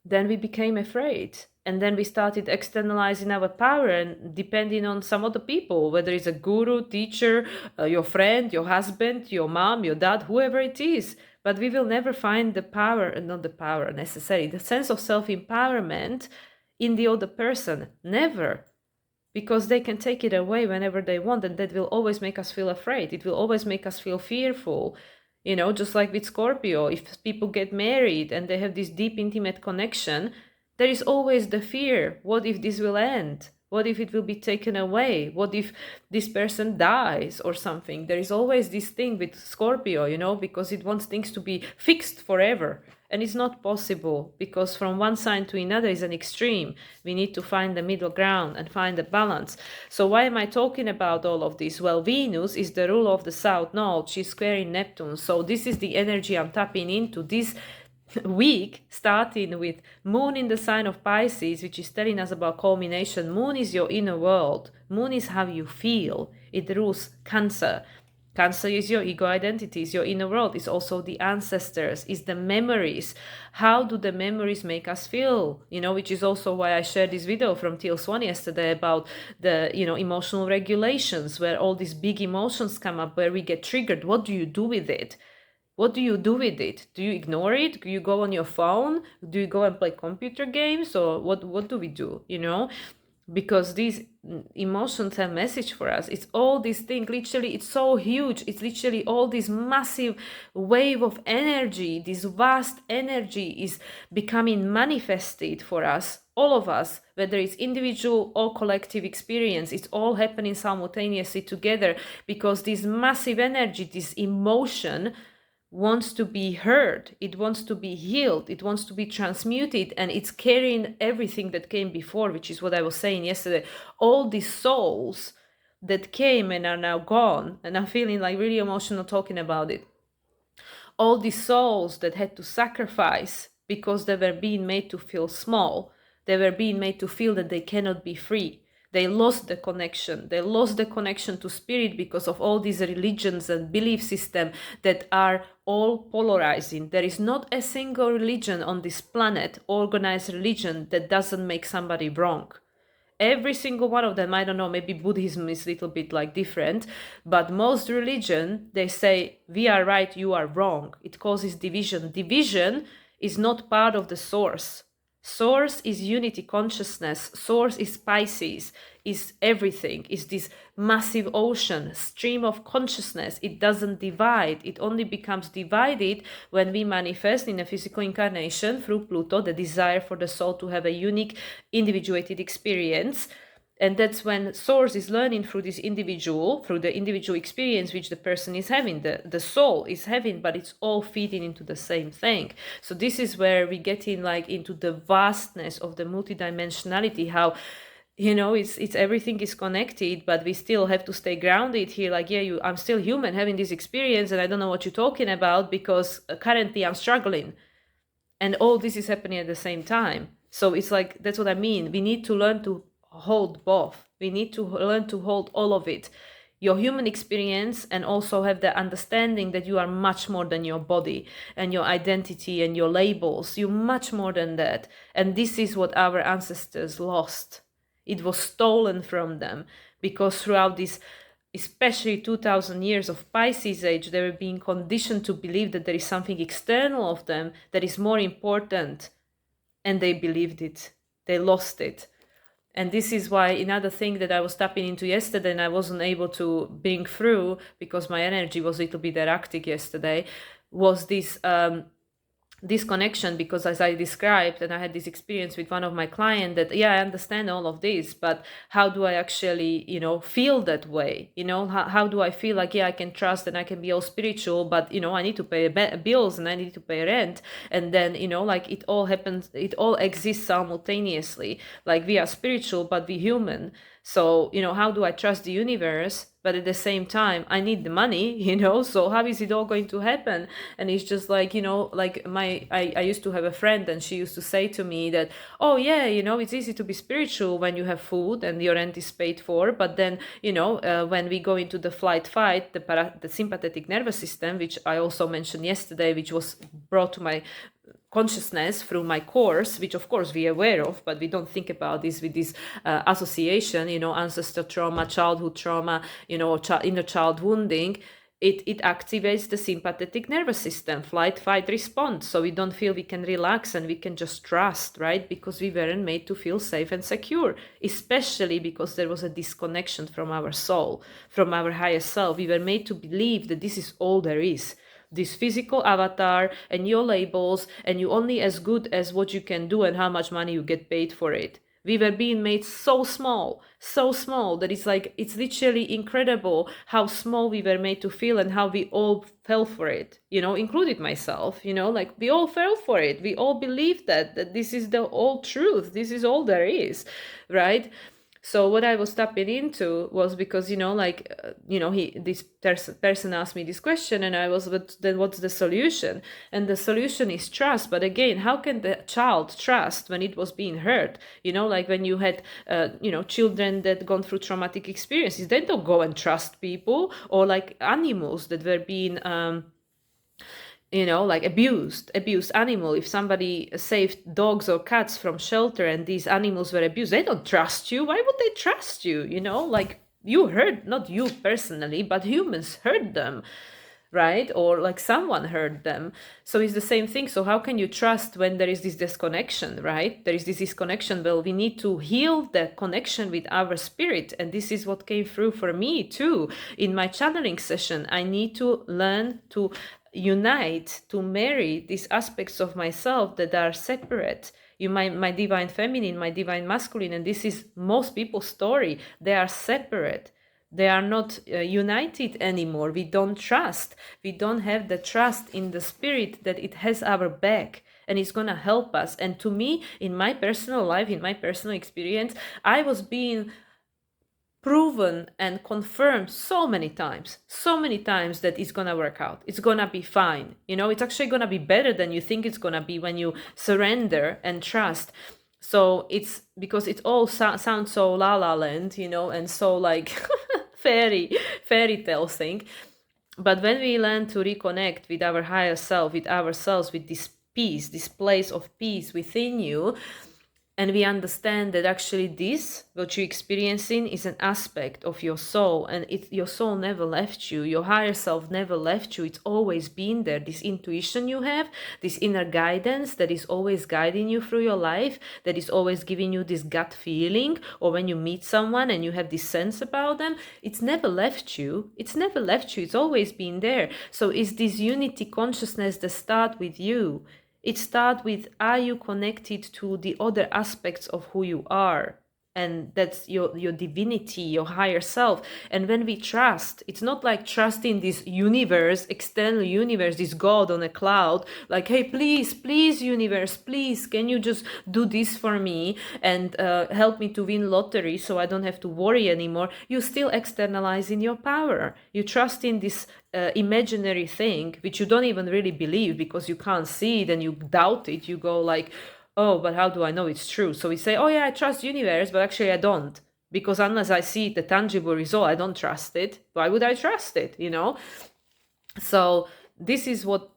then we became afraid. And then we started externalizing our power and depending on some other people, whether it's a guru, teacher, your friend, your husband, your mom, your dad, whoever it is. But we will never find the power, not the power necessarily, the sense of self-empowerment in the other person. Never. Because they can take it away whenever they want, and that will always make us feel afraid. It will always make us feel fearful. Just like with Scorpio, if people get married and they have this deep, intimate connection, there is always the fear. What if this will end? What if it will be taken away? What if this person dies or something? There is always this thing with Scorpio, because it wants things to be fixed forever. And it's not possible, because from one sign to another is an extreme. We need to find the middle ground and find the balance. So why am I talking about all of this? Well, Venus is the ruler of the South Node. She's squaring Neptune. So this is the energy I'm tapping into this week, starting with Moon in the sign of Pisces, which is telling us about culmination. Moon is your inner world. Moon is how you feel. It rules Cancer. Cancer is your ego identity, is your inner world, is also the ancestors, is the memories. How do the memories make us feel? Which is also why I shared this video from Teal Swan yesterday about the, emotional regulations, where all these big emotions come up, where we get triggered. What do you do with it? What do you do with it? Do you ignore it? Do you go on your phone? Do you go and play computer games? Or what do we do, Because these emotions have message for us. It's all these things, literally, it's so huge. It's literally all this massive wave of energy, this vast energy is becoming manifested for us, all of us, whether it's individual or collective experience. It's all happening simultaneously together, because this massive energy, this emotion, wants to be heard, it wants to be healed, it wants to be transmuted, and it's carrying everything that came before, which is what I was saying yesterday. All these souls that came and are now gone, and I'm feeling like really emotional talking about it. All these souls that had to sacrifice because they were being made to feel small, they were being made to feel that they cannot be free. They lost the connection. They lost the connection to spirit because of all these religions and belief systems that are all polarizing. There is not a single religion on this planet, organized religion, that doesn't make somebody wrong. Every single one of them, I don't know, maybe Buddhism is a little bit like different, but most religion, they say, we are right, you are wrong. It causes division. Division is not part of the source. Source is unity consciousness. Source is Pisces, is everything, is this massive ocean, stream of consciousness. It doesn't divide. It only becomes divided when we manifest in a physical incarnation through Pluto, the desire for the soul to have a unique, individuated experience. And that's when source is learning through the individual experience which the person is having, the soul is having, but it's all feeding into the same thing. So this is where we get in like into the vastness of the multidimensionality, how it's everything is connected, but we still have to stay grounded here. Like, I'm still human having this experience, and I don't know what you're talking about because currently I'm struggling, and all this is happening at the same time. So it's like, that's what I mean. We need to learn to hold both. We need to learn to hold all of it, your human experience, and also have the understanding that you are much more than your body and your identity and your labels. You're much more than that. And this is what our ancestors lost. It was stolen from them, because throughout this, especially 2000 years of Pisces age, they were being conditioned to believe that there is something external of them that is more important, and they believed it. They lost it. And this is why another thing that I was tapping into yesterday and I wasn't able to bring through because my energy was a little bit erratic yesterday, was this connection. Because as I described, and I had this experience with one of my clients, that I understand all of this, but how do I actually feel that way? How do I feel like I can trust and I can be all spiritual, but I need to pay bills and I need to pay rent, and then like it all happens, it all exists simultaneously. Like, we are spiritual but we human. So how do I trust the universe, but at the same time I need the money, so how is it all going to happen? And it's just like like I used to have a friend, and she used to say to me that, oh yeah, it's easy to be spiritual when you have food and your rent is paid for, but then when we go into the flight fight, the sympathetic nervous system, which I also mentioned yesterday, which was brought to my consciousness through my course, which of course we are aware of, but we don't think about this with this association, ancestral trauma, childhood trauma, inner child wounding. It activates the sympathetic nervous system, flight, fight, response. So we don't feel we can relax and we can just trust, right? Because we weren't made to feel safe and secure, especially because there was a disconnection from our soul, from our higher self. We were made to believe that this is all there is. This physical avatar and your labels, and you only as good as what you can do and how much money you get paid for it. We were being made so small that it's literally incredible how small we were made to feel and how we all fell for it, included myself, like we all fell for it. We all believed that this is the all truth. This is all there is, right? So what I was tapping into was because, this person asked me this question, and I was, but then what's the solution? And the solution is trust. But again, how can the child trust when it was being hurt? Like when you had, children that gone through traumatic experiences, they don't go and trust people, or like animals that were being, like abused animal. If somebody saved dogs or cats from shelter and these animals were abused, they don't trust you. Why would they trust you? Like, you hurt, not you personally, but humans hurt them. right? Or like someone hurt them. So it's the same thing. So how can you trust when there is this disconnection, right? There is this disconnection. Well, we need to heal the connection with our spirit. And this is what came through for me too. In my channeling session, I need to learn to unite, to marry these aspects of myself that are separate. My divine feminine, my divine masculine, and this is most people's story. They are separate. They are not united anymore. We don't trust. We don't have the trust in the spirit that it has our back and it's going to help us. And to me, in my personal life, in my personal experience, I was being proven and confirmed so many times that it's gonna work out, it's gonna be fine, it's actually gonna be better than you think it's gonna be when you surrender and trust. So it's because it all sounds so la la land, and so like fairy tale thing. But when we learn to reconnect with our higher self, with ourselves, with this peace, this place of peace within you, and we understand that actually this, what you're experiencing, is an aspect of your soul, and your soul never left you. Your higher self never left you. It's always been there. This intuition you have, this inner guidance that is always guiding you through your life, that is always giving you this gut feeling, or when you meet someone and you have this sense about them, it's never left you. It's never left you. It's always been there. So it's this unity consciousness that starts with you. It starts with, are you connected to the other aspects of who you are? And that's your divinity, your higher self. And when we trust, it's not like trusting this universe, external universe, this God on a cloud, like, hey, please, universe, please, can you just do this for me and help me to win lottery so I don't have to worry anymore? You're still externalizing your power. You trust in this imaginary thing, which you don't even really believe because you can't see it and you doubt it. You go like, oh, but how do I know it's true? So we say, oh yeah, I trust universe, but actually I don't. Because unless I see the tangible result, I don't trust it. Why would I trust it, So this is what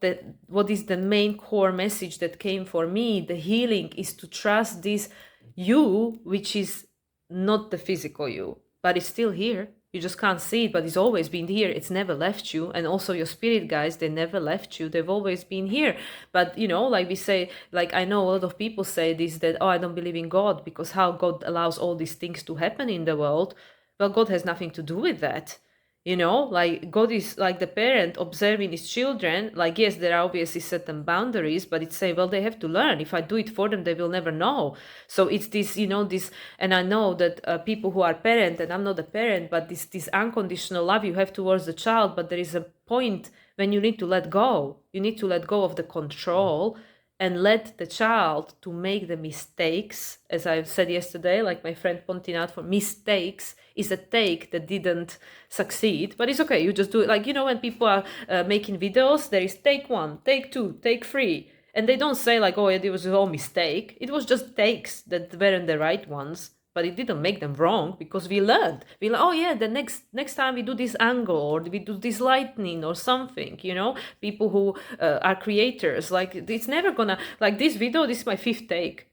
is the main core message that came for me. The healing is to trust this you, which is not the physical you, but it's still here. You just can't see it, but it's always been here. It's never left you. And also your spirit guides, they never left you. They've always been here. But, like we say, like I know a lot of people say this, that, oh, I don't believe in God because how God allows all these things to happen in the world. Well, God has nothing to do with that. Like God is like the parent observing his children. Like, yes, there are obviously certain boundaries, but it's say, well, they have to learn. If I do it for them, they will never know. So it's this, this, and I know that people who are parent, and I'm not a parent, but this unconditional love you have towards the child, but there is a point when you need to let go. You need to let go of the control and let the child to make the mistakes. As I said yesterday, like my friend pointed out, for mistakes is a take that didn't succeed, but it's okay. You just do it. Like, when people are making videos, there is take 1, take 2, take 3. And they don't say like, oh, it was all mistake. It was just takes that weren't the right ones. But it didn't make them wrong because we learned. Oh yeah, the next time we do this angle or we do this lightning or something, people who are creators, like it's never gonna, like this video, this is my 5th take.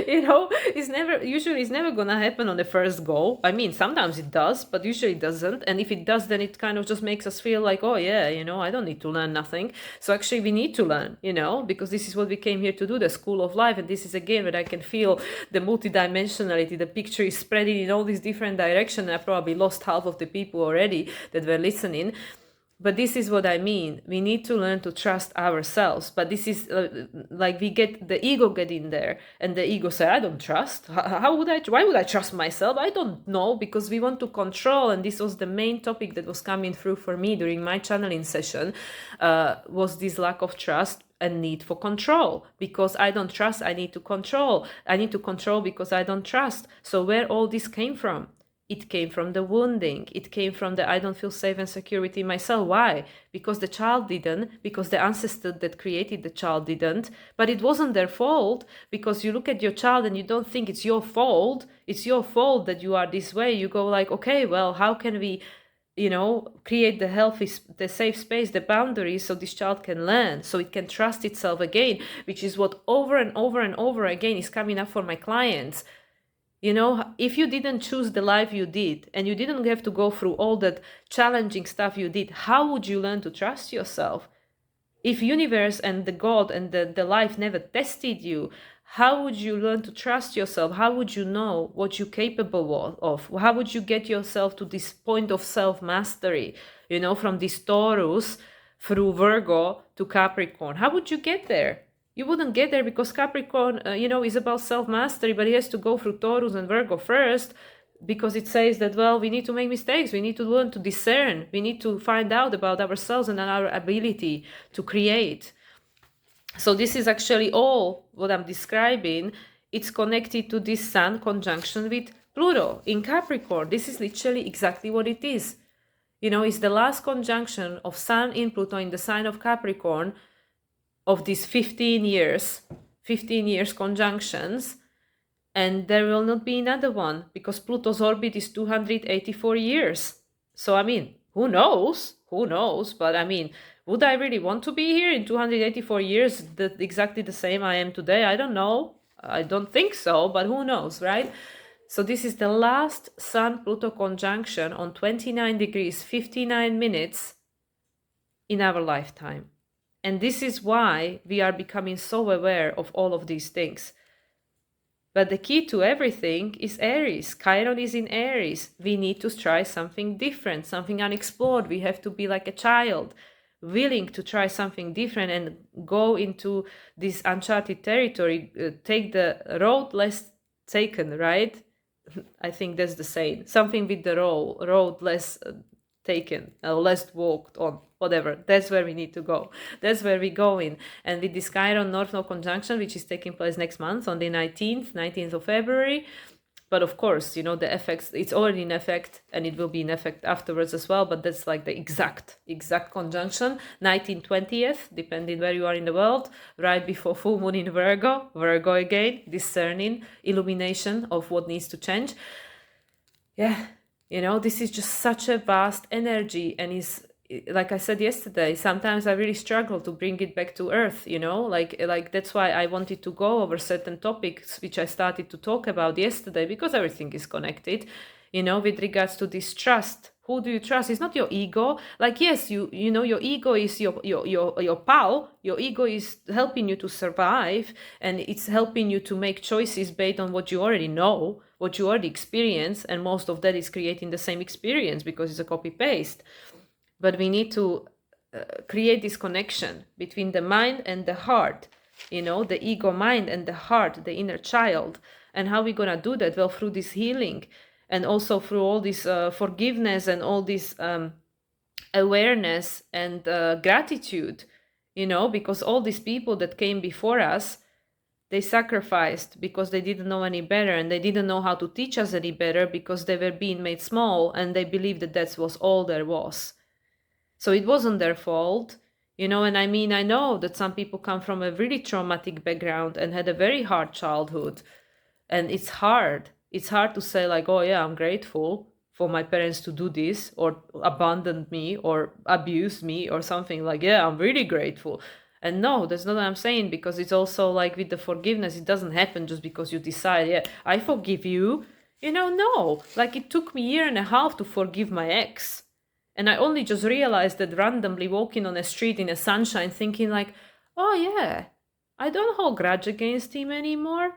It's never gonna happen on the first go. I mean, sometimes it does, but usually it doesn't. And if it does, then it kind of just makes us feel like, oh yeah, I don't need to learn nothing. So actually we need to learn, because this is what we came here to do, the school of life. And this is again where I can feel the multidimensionality. The picture is spreading in all these different directions. And I probably lost half of the people already that were listening. But this is what I mean. We need to learn to trust ourselves. But this is like the ego get in there and the ego say, I don't trust. Why would I trust myself? I don't know, because we want to control. And this was the main topic that was coming through for me during my channeling session, was this lack of trust and need for control. Because I don't trust, I need to control. I need to control because I don't trust. So where all this came from? It came from the wounding. It came from the I don't feel safe and secure within myself. Why? Because the child didn't, because the ancestor that created the child didn't. But it wasn't their fault, because you look at your child and you don't think it's your fault. It's your fault that you are this way. You go like, okay, well, how can we, create the healthy, the safe space, the boundaries, so this child can learn, so it can trust itself again, which is what over and over and over again is coming up for my clients. You know, if you didn't choose the life you did and you didn't have to go through all that challenging stuff you did, how would you learn to trust yourself? If universe and the God and the life never tested you, how would you learn to trust yourself? How would you know what you're capable of? How would you get yourself to this point of self-mastery, you know, from this Taurus through Virgo to Capricorn? How would you get there? You wouldn't get there because Capricorn, you know, is about self-mastery, but he has to go through Taurus and Virgo first, because it says that, well, we need to make mistakes. We need to learn to discern. We need to find out about ourselves and our ability to create. So this is actually all what I'm describing. It's connected to this Sun conjunction with Pluto in Capricorn. This is literally exactly what it is. You know, it's the last conjunction of Sun in Pluto in the sign of Capricorn of these 15 years conjunctions. And there will not be another one because Pluto's orbit is 284 years. So, I mean, who knows? Who knows? But I mean, would I really want to be here in 284 years, exactly the same I am today? I don't know. I don't think so, but who knows, right? So this is the last Sun-Pluto conjunction on 29 degrees, 59 minutes in our lifetime. And this is why we are becoming so aware of all of these things. But the key to everything is Aries. Chiron is in Aries. We need to try something different, something unexplored. We have to be like a child, willing to try something different and go into this uncharted territory, take the road less taken, right? I think that's the saying. Something with the road less taken, less walked on, whatever. That's where we need to go. That's where we're going. And with this Chiron North Node conjunction, which is taking place next month on the 19th of February, but of course, you know, the effects, it's already in effect and it will be in effect afterwards as well. But that's like the exact conjunction, 19th, 20th, depending where you are in the world, right before full moon in Virgo again, discerning, illumination of what needs to change. Yeah, you know, this is just such a vast energy, and is, like I said yesterday, sometimes I really struggle to bring it back to earth, you know, like that's why I wanted to go over certain topics which I started to talk about yesterday, because everything is connected, you know, with regards to this trust. Who do you trust? It's not your ego. Like, yes, you know, your ego is your pal. Your ego is helping you to survive, and it's helping you to make choices based on what you already know, what you already experience, and most of that is creating the same experience because it's a copy paste. But we need to create this connection between the mind and the heart, you know, the ego mind and the heart, the inner child. And how are we going to do that? Well, through this healing, and also through all this forgiveness and all this awareness and gratitude, you know, because all these people that came before us, they sacrificed because they didn't know any better, and they didn't know how to teach us any better because they were being made small and they believed that that was all there was. So it wasn't their fault, you know. And I mean, I know that some people come from a really traumatic background and had a very hard childhood, and it's hard. It's hard to say like, oh yeah, I'm grateful for my parents to do this, or abandoned me, or abused me, or something. Like, yeah, I'm really grateful. And no, that's not what I'm saying, because it's also like with the forgiveness, it doesn't happen just because you decide, yeah, I forgive you. You know, no. Like, it took me 1.5 years to forgive my ex. And I only just realized that randomly walking on a street in a sunshine, thinking like, oh yeah, I don't hold grudge against him anymore.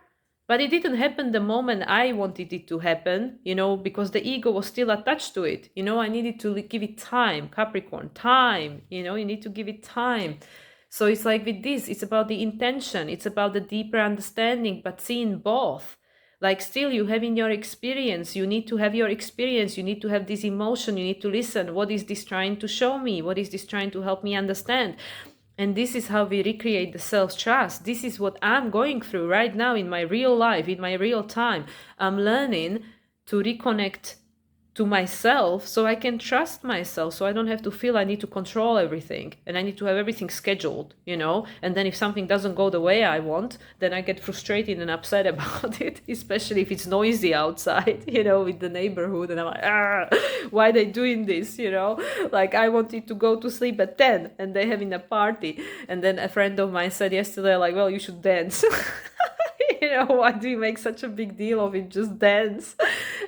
But it didn't happen the moment I wanted it to happen, you know, because the ego was still attached to it. You know, I needed to give it time, Capricorn, time, you know, you need to give it time. So it's like with this, it's about the intention, it's about the deeper understanding, but seeing both. Like, still you have in your experience, you need to have your experience, you need to have this emotion, you need to listen. What is this trying to show me? What is this trying to help me understand? And this is how we recreate the self-trust. This is what I'm going through right now in my real life, in my real time. I'm learning to reconnect to myself so I can trust myself, so I don't have to feel I need to control everything and I need to have everything scheduled, you know. And then if something doesn't go the way I want, then I get frustrated and upset about it, especially if it's noisy outside, you know, with the neighborhood, and I'm like, why are they doing this, you know? Like, I wanted to go to sleep at 10 and they're having a party. And then a friend of mine said yesterday, like, well, you should dance. Why do you make such a big deal of it? Just dance.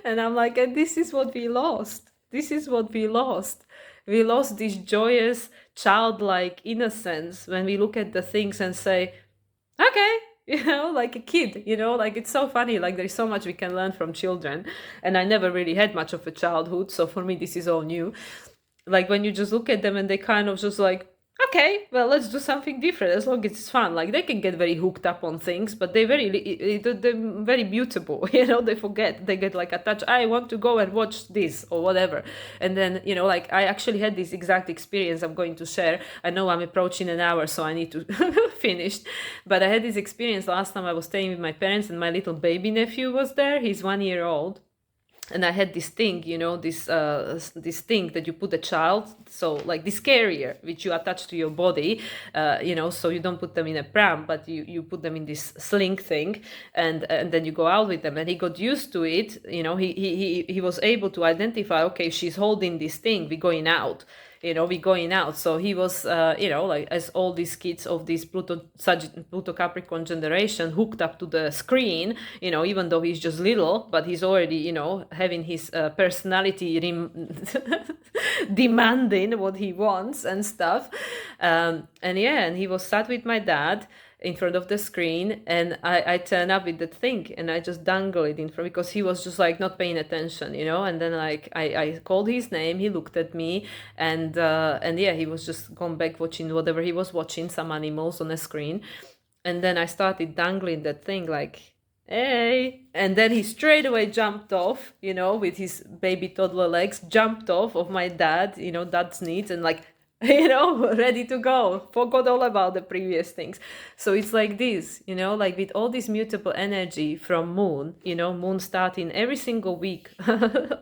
And I'm like, and this is what we lost. This is what we lost. We lost this joyous, childlike innocence when we look at the things and say, okay, like a kid, like it's so funny. Like there's so much we can learn from children. And I never really had much of a childhood. So for me, this is all new. Like when you just look at them and they kind of just like, okay, well, let's do something different as long as it's fun. Like they can get very hooked up on things, but they're very mutable. They forget, they get like attached. I want to go and watch this or whatever. And then, like I actually had this exact experience I'm going to share. I know I'm approaching an hour, so I need to finish. But I had this experience last time I was staying with my parents and my little baby nephew was there. He's 1 year old. And I had this thing, this thing that you put a child, so like this carrier, which you attach to your body, so you don't put them in a pram, but you put them in this sling thing, and then you go out with them. And he got used to it, he was able to identify, okay, she's holding this thing, we're going out. We're going out. So he was, like as all these kids of this Pluto Capricorn generation hooked up to the screen, even though he's just little, but he's already, having his personality demanding what he wants and stuff. And he was sat with my dad in front of the screen, and I turn up with that thing and I just dangle it in front, because he was just like not paying attention, and then like I called his name, he looked at me, and he was just gone back watching whatever he was watching, some animals on the screen. And then I started dangling that thing like, hey, and then he straight away jumped off, with his baby toddler legs, jumped off of my dad, dad's knees, and like, ready to go, forgot all about the previous things. So it's like this, like with all this mutable energy from moon, moon starting every single week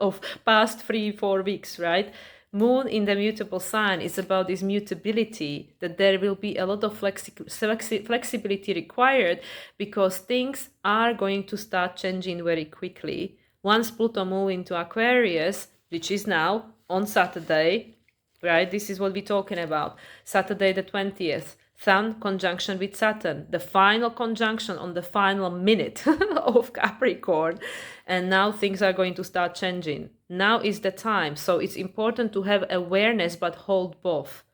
of past 3-4 weeks, right? Moon in the mutable sign is about this mutability, that there will be a lot of flexibility required, because things are going to start changing very quickly. Once Pluto moves into Aquarius, which is now on Saturday, right? This is what we're talking about. Saturday the 20th, Sun conjunction with Saturn, the final conjunction on the final minute of Capricorn. And now things are going to start changing. Now is the time. So it's important to have awareness, but hold both.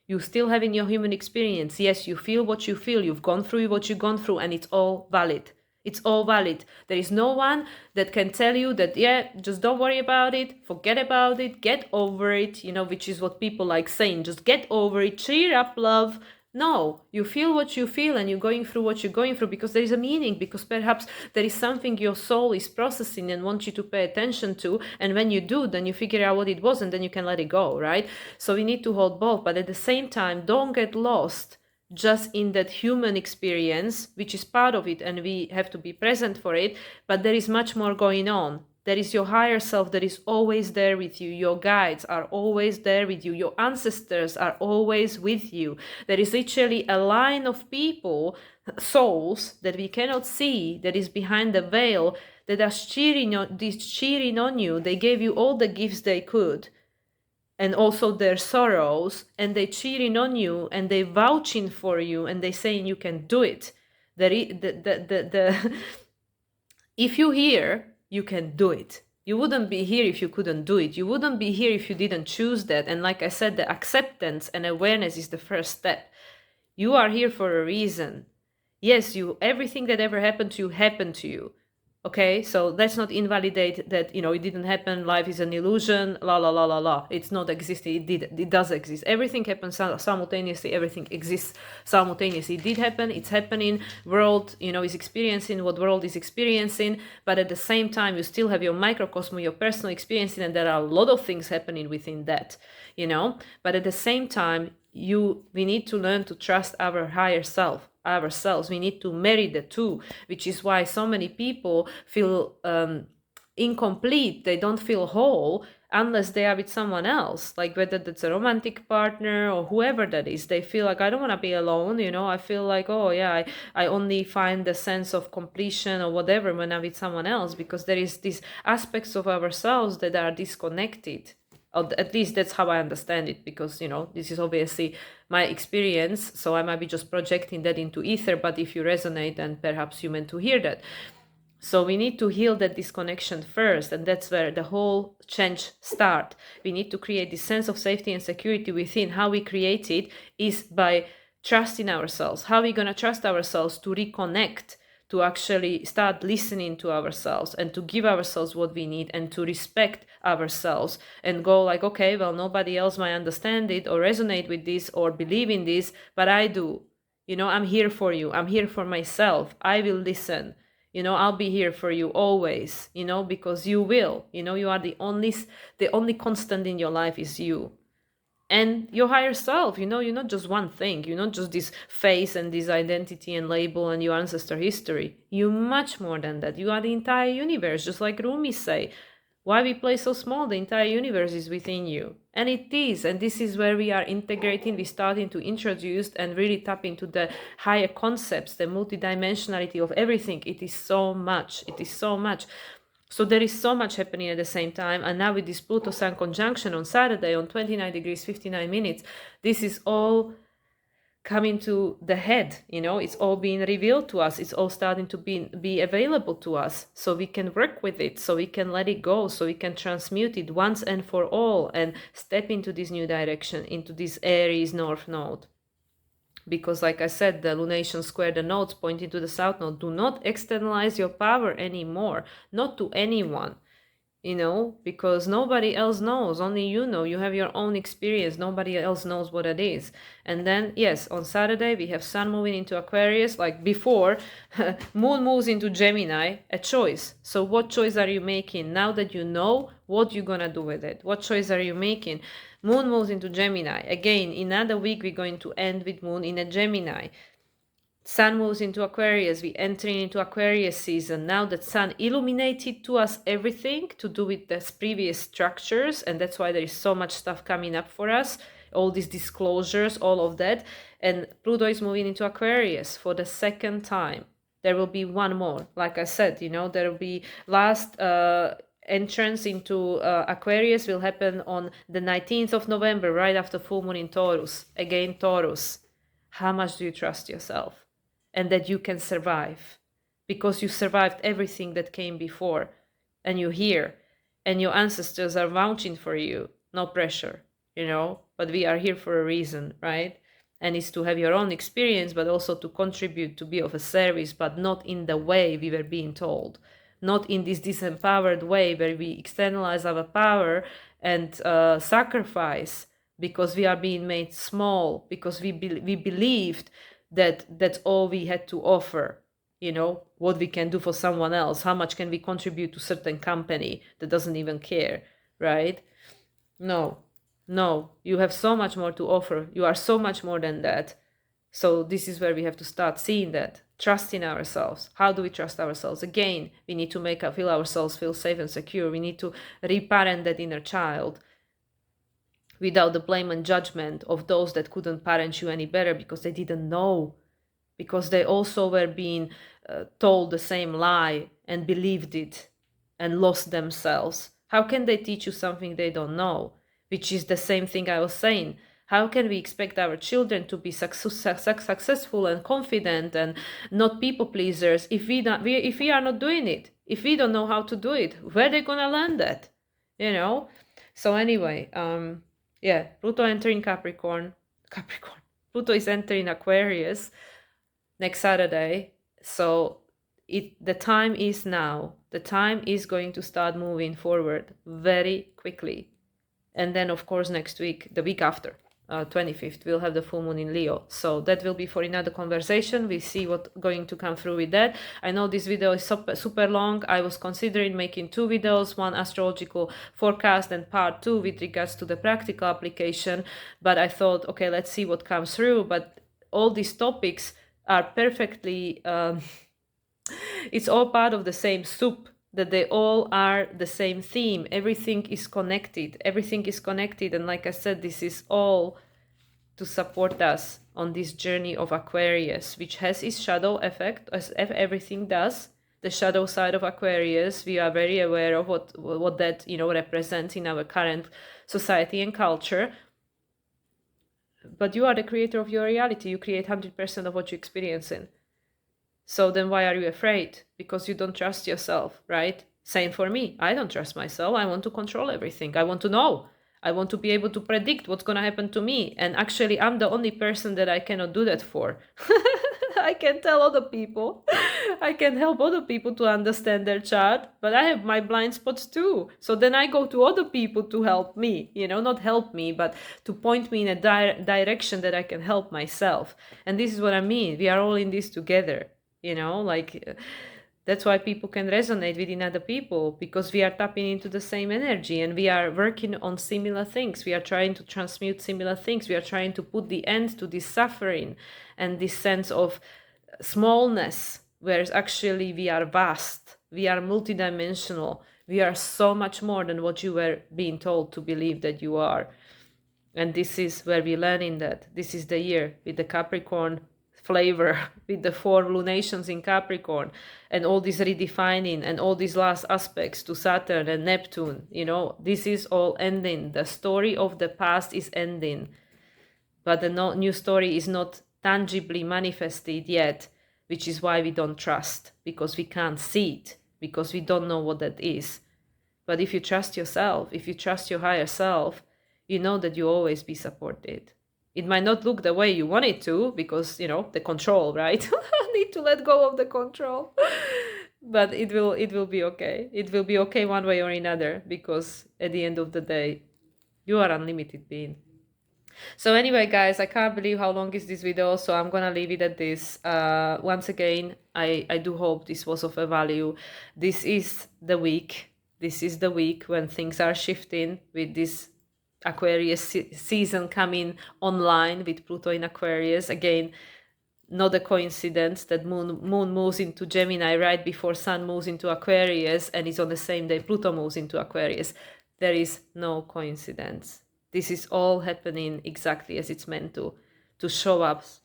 You still have in your human experience. Yes, you feel what you feel. You've gone through what you've gone through, and it's all valid. It's all valid. There is no one that can tell you that, just don't worry about it, forget about it, get over it, which is what people like saying, just get over it, cheer up, love. No, you feel what you feel, and you're going through what you're going through because there is a meaning, because perhaps there is something your soul is processing and wants you to pay attention to. And when you do, then you figure out what it was, and then you can let it go, right? So we need to hold both, but at the same time, don't get lost just in that human experience, which is part of it, and we have to be present for it. But there is much more going on. There is your higher self that is always there with you. Your guides are always there with you. Your ancestors are always with you. There is literally a line of people, souls that we cannot see, that is behind the veil, that are cheering on you. They gave you all the gifts they could, and also their sorrows, and they cheering on you, and they vouching for you, and they saying you can do it. If you hear, you can do it. You wouldn't be here if you couldn't do it. You wouldn't be here if you didn't choose that. And like I said, the acceptance and awareness is the first step. You are here for a reason. Yes, everything that ever happened to you. Okay, so let's not invalidate that, it didn't happen, life is an illusion, la la la la la. It's not existing, it does exist. Everything happens simultaneously, everything exists simultaneously. It did happen, it's happening, world, is experiencing what world is experiencing, but at the same time, you still have your microcosm, your personal experiencing, and there are a lot of things happening within that, but at the same time, we need to learn to trust our higher self, ourselves. We need to marry the two, which is why so many people feel incomplete. They don't feel whole unless they are with someone else, like whether that's a romantic partner or whoever that is. They feel like, I don't want to be alone, I feel like, I only find the sense of completion or whatever when I'm with someone else, because there is these aspects of ourselves that are disconnected. At least that's how I understand it, because, you know, this is obviously my experience, so I might be just projecting that into ether, but if you resonate, then perhaps you meant to hear that. So we need to heal that disconnection first, and that's where the whole change start. We need to create this sense of safety and security within. How we create it is by trusting ourselves. How are we going to trust ourselves to reconnect, to actually start listening to ourselves and to give ourselves what we need and to respect ourselves and go like, okay, well, nobody else might understand it or resonate with this or believe in this, but I do. You know, I'm here for you. I'm here for myself. I will listen. You know, I'll be here for you always, you know, because you will. You know, you are the only constant in your life is you. And your higher self, you know, you're not just one thing. You're not just this face and this identity and label and your ancestor history. You're much more than that. You are the entire universe, just like Rumi say. Why we play so small? The entire universe is within you. And it is. And this is where we are integrating, we're starting to introduce and really tap into the higher concepts, the multidimensionality of everything. It is so much. It is so much. So there is so much happening at the same time. And now with this Pluto Sun conjunction on Saturday on 29 degrees, 59 minutes, this is all coming to the head, you know, it's all being revealed to us. It's all starting to be available to us, so we can work with it, so we can let it go, so we can transmute it once and for all and step into this new direction, into this Aries North Node. Because like I said, the lunation square, the nodes pointing to the South Node, do not externalize your power anymore, not to anyone. You know, because nobody else knows, only you know. You have your own experience, nobody else knows what it is. And then yes, on Saturday we have Sun moving into Aquarius, like before. Moon moves into Gemini, a choice. So what choice are you making now that you know what you're gonna do with it? What choice are you making? Moon moves into Gemini again. In another week we're going to end with Moon in a Gemini. Sun moves into Aquarius, we entering into Aquarius season. Now that Sun illuminated to us everything to do with the previous structures, and that's why there is so much stuff coming up for us, all these disclosures, all of that. And Pluto is moving into Aquarius for the second time. There will be one more. Like I said, you know, there will be last entrance into Aquarius will happen on the 19th of November, right after full moon in Taurus. Again, Taurus. How much do you trust yourself? And that you can survive, because you survived everything that came before, and you're here, and your ancestors are vouching for you. No pressure, you know, but we are here for a reason, right? And it's to have your own experience, but also to contribute, to be of a service, but not in the way we were being told, not in this disempowered way where we externalize our power and sacrifice because we are being made small, because we believed that that's all we had to offer, you know, what we can do for someone else, how much can we contribute to certain company that doesn't even care, right? No, you have so much more to offer. You are so much more than that. So this is where we have to start seeing that, trusting ourselves. How do we trust ourselves? Again, we need to feel ourselves feel safe and secure. We need to reparent that inner child without the blame and judgment of those that couldn't parent you any better because they didn't know, because they also were being told the same lie and believed it and lost themselves. How can they teach you something they don't know? Which is the same thing I was saying. How can we expect our children to be successful and confident and not people pleasers if we are not doing it? If we don't know how to do it, where are they gonna learn that? You know. So anyway, yeah, Pluto entering Capricorn. Pluto is entering Aquarius next Saturday. So the time is now. The time is going to start moving forward very quickly. And then, of course, next week, the week after, 25th, we'll have the full moon in Leo. So that will be for another conversation. We see what's going to come through with that. I know this video is super long. I was considering making 2 videos, one astrological forecast and part 2 with regards to the practical application. But I thought, okay, let's see what comes through. But all these topics are perfectly, it's all part of the same soup, that they all are the same theme. Everything is connected. And like I said, this is all to support us on this journey of Aquarius, which has its shadow effect, as everything does. the shadow side of Aquarius. We are very aware of what that, you know, represents in our current society and culture. But you are the creator of your reality. You create 100% of what you experience in. So then why are you afraid? Because you don't trust yourself, right? Same for me. I don't trust myself. I want to control everything. I want to know. I want to be able to predict what's going to happen to me. And actually, I'm the only person that I cannot do that for. I can tell other people. I can help other people to understand their chart, but I have my blind spots too. So then I go to other people to help me, you know, not help me, but to point me in a direction that I can help myself. And this is what I mean. We are all in this together, you know, like that's why people can resonate within other people, because we are tapping into the same energy and we are working on similar things. We are trying to transmute similar things. We are trying to put the end to this suffering and this sense of smallness, whereas actually we are vast, we are multidimensional, we are so much more than what you were being told to believe that you are. And this is where we learn in that. This is the year with the Capricorn flavor, with the 4 lunations in Capricorn and all this redefining and all these last aspects to Saturn and Neptune. You know, this is all ending. The story of the past is ending, but the new story is not tangibly manifested yet, which is why we don't trust, because we can't see it, because we don't know what that is. But if you trust yourself, if you trust your higher self, you know that you always be supported. It might not look the way you want it to, because, you know, the control, right? I need to let go of the control. But it will be okay. It will be okay one way or another, because at the end of the day, you are unlimited being. So anyway, guys, I can't believe how long is this video, so I'm gonna leave it at this. Once again, I do hope this was of a value. This is the week. This is the week when things are shifting with this Aquarius season coming online with Pluto in Aquarius. Again, not a coincidence that moon moves into Gemini right before Sun moves into Aquarius, and it's on the same day Pluto moves into Aquarius. There is no coincidence. This is all happening exactly as it's meant to show us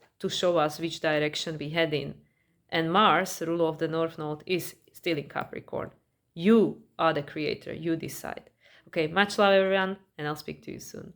which direction we head in. And Mars, ruler of the North Node, is still in Capricorn. You are the creator. You decide. Okay, much love, everyone, and I'll speak to you soon.